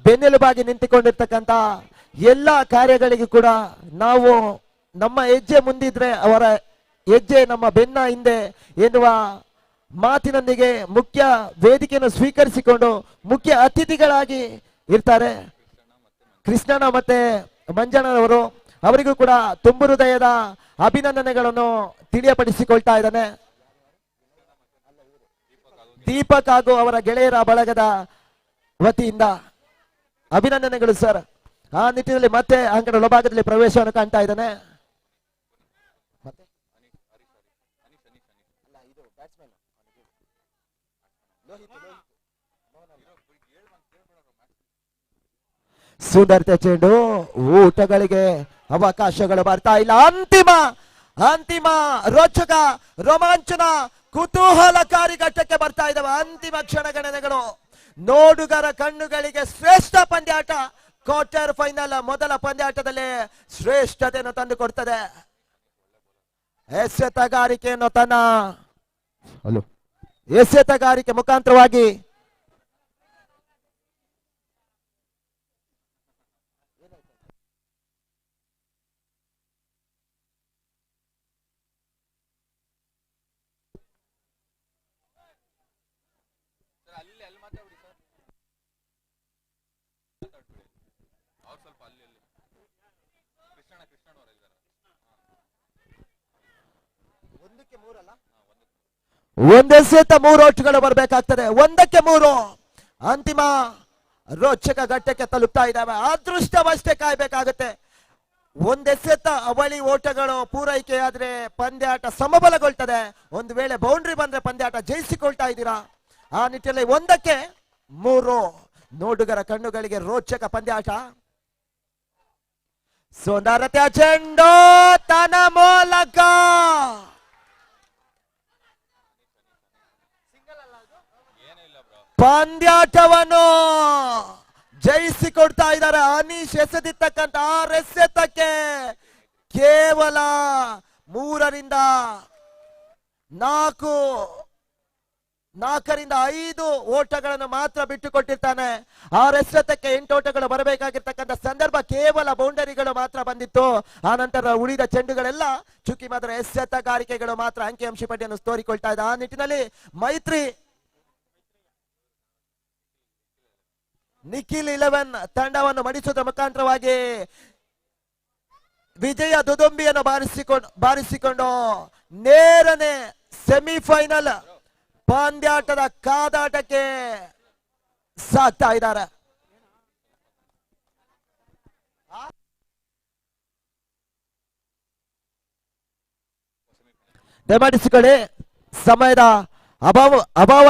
ಬೆನ್ನೆಲುಬಾಗಿ ನಿಂತುಕೊಂಡಿರ್ತಕ್ಕಂಥ ಎಲ್ಲ ಕಾರ್ಯಗಳಿಗೂ ಕೂಡ ನಾವು ನಮ್ಮ ಹೆಜ್ಜೆ ಮುಂದಿದ್ರೆ ಅವರ ಹೆಜ್ಜೆ ನಮ್ಮ ಬೆನ್ನ ಹಿಂದೆ ಎನ್ನುವ ಮಾತಿನೊಂದಿಗೆ ಮುಖ್ಯ ವೇದಿಕೆಯನ್ನು ಸ್ವೀಕರಿಸಿಕೊಂಡು ಮುಖ್ಯ ಅತಿಥಿಗಳಾಗಿ ಇರ್ತಾರೆ ಕೃಷ್ಣಣ್ಣ ಮತ್ತೆ ಮಂಜಣ್ಣನವರು. ಅವರಿಗೂ ಕೂಡ ತುಂಬು ಹೃದಯದ ಅಭಿನಂದನೆಗಳನ್ನು ತಿಳಿಯಪಡಿಸಿಕೊಳ್ತಾ ಇದ್ದಾನೆ. ದೀಪಕ್ ಹಾಗೂ ಅವರ ಗೆಳೆಯರ ಬಳಗದ ವತಿಯಿಂದ ಅಭಿನಂದನೆಗಳು ಸರ್. ಆ ನಿಟ್ಟಿನಲ್ಲಿ ಮತ್ತೆ ಅಂಕಣ ಒಳಭಾಗದಲ್ಲಿ ಪ್ರವೇಶವನ್ನು ಕಾಣ್ತಾ ಇದ್ದಾನೆ. ಸುಂದರತೆ ಚೆಂಡು, ಊಟಗಳಿಗೆ ಅವಕಾಶಗಳು ಬರ್ತಾ ಇಲ್ಲ. ಅಂತಿಮ ರೋಚಕ ರೋಮಾಂಚನ ಕುತೂಹಲಕಾರಿ ಘಟ್ಟಕ್ಕೆ ಬರ್ತಾ ಇದ್ದಾವೆ. ಅಂತಿಮ ಕ್ಷಣಗಣನೆಗಳು ನೋಡುಗರ ಕಣ್ಣುಗಳಿಗೆ ಶ್ರೇಷ್ಠ ಪಂದ್ಯಾಟ. ಕ್ವಾರ್ಟರ್ ಫೈನಲ್ ಮೊದಲ ಪಂದ್ಯಾಟದಲ್ಲಿ ಶ್ರೇಷ್ಠತೆಯನ್ನು ತಂದು ಕೊಡ್ತದೆ. ಎಸೆತಗಾರಿಕೆಯನ್ನು ಎಸೆತಗಾರಿಕೆ ಮುಖಾಂತರವಾಗಿ ಒಂದೆಸೆತ 3 ಔಟ್ಗಳು ಬರಬೇಕಾಗ್ತದೆ. 1-3 ಅಂತಿಮ ರೋಚಕ ಘಟ್ಟಕ್ಕೆ ತಲುಪ್ತಾ ಇದ್ದಾವೆ. ಅದೃಷ್ಟವಷ್ಟೇ ಕಾಯ್ಬೇಕಾಗುತ್ತೆ. ಒಂದೆಸೆತ ಅವಳಿ ಓಟಗಳು ಪೂರೈಕೆಯಾದ್ರೆ ಪಂದ್ಯಾಟ ಸಮಬಲಗೊಳ್ತದೆ. ಒಂದು ವೇಳೆ ಬೌಂಡ್ರಿ ಬಂದ್ರೆ ಪಂದ್ಯಾಟ ಜಯಿಸಿಕೊಳ್ತಾ ಇದ್ದೀರಾ. ಆ ನಿಟ್ಟಿನಲ್ಲಿ 1-3 ನೋಡುಗರ ಕಣ್ಣುಗಳಿಗೆ ರೋಚಕ ಪಂದ್ಯಾಟ. ಸುಂದರತೆಯ ಚೆಂಡು ತನ್ನ ಮೂಲಕ ಪಂದ್ಯಾಟವನ್ನು ಜಯಿಸಿಕೊಡ್ತಾ ಇದ್ದಾರೆ. ಅನೀಶ್ ಎಸೆದಿರ್ತಕ್ಕಂಥ 6 ಎಸೆತಕ್ಕೆ ಕೇವಲ 3ರಿಂದ 4 ಓಟಗಳನ್ನು ಮಾತ್ರ ಬಿಟ್ಟುಕೊಟ್ಟಿರ್ತಾನೆ. 6 ಎಸೆತಕ್ಕೆ 8 ಓಟಗಳು ಬರಬೇಕಾಗಿರ್ತಕ್ಕಂಥ ಸಂದರ್ಭ ಕೇವಲ ಬೌಂಡರಿಗಳು ಮಾತ್ರ ಬಂದಿತ್ತು. ಆ ನಂತರ ಉಳಿದ ಚೆಂಡುಗಳೆಲ್ಲ ಚುಕ್ಕಿ ಮಾತ್ರ ಎಸೆತಗಾರಿಕೆಗಳು ಮಾತ್ರ ಅಂಕಿಅಂಶ ಪಟ್ಟಿಯನ್ನು ತೋರಿಕೊಳ್ತಾ ಇದೆ. ಆ ನಿಟ್ಟಿನಲ್ಲಿ ಮೈತ್ರಿ ನಿಖಿಲ್ 11 ತಂಡವನ್ನು ಮಡಿಸುವುದರ ಮುಖಾಂತರವಾಗಿ ವಿಜಯ ದುದುಂಬಿಯನ್ನು ಬಾರಿಸಿಕೊಂಡು ನೇರನೆ ಸೆಮಿಫೈನಲ್ ಪಂದ್ಯಾಟದ ಕಾದಾಟಕ್ಕೆ ಸಾಗ್ತಾ ಇದ್ದಾರೆ. ದಯಮಾಡಿಸಿಕೊಳ್ಳಿ, ಸಮಯದ ಅಭಾವ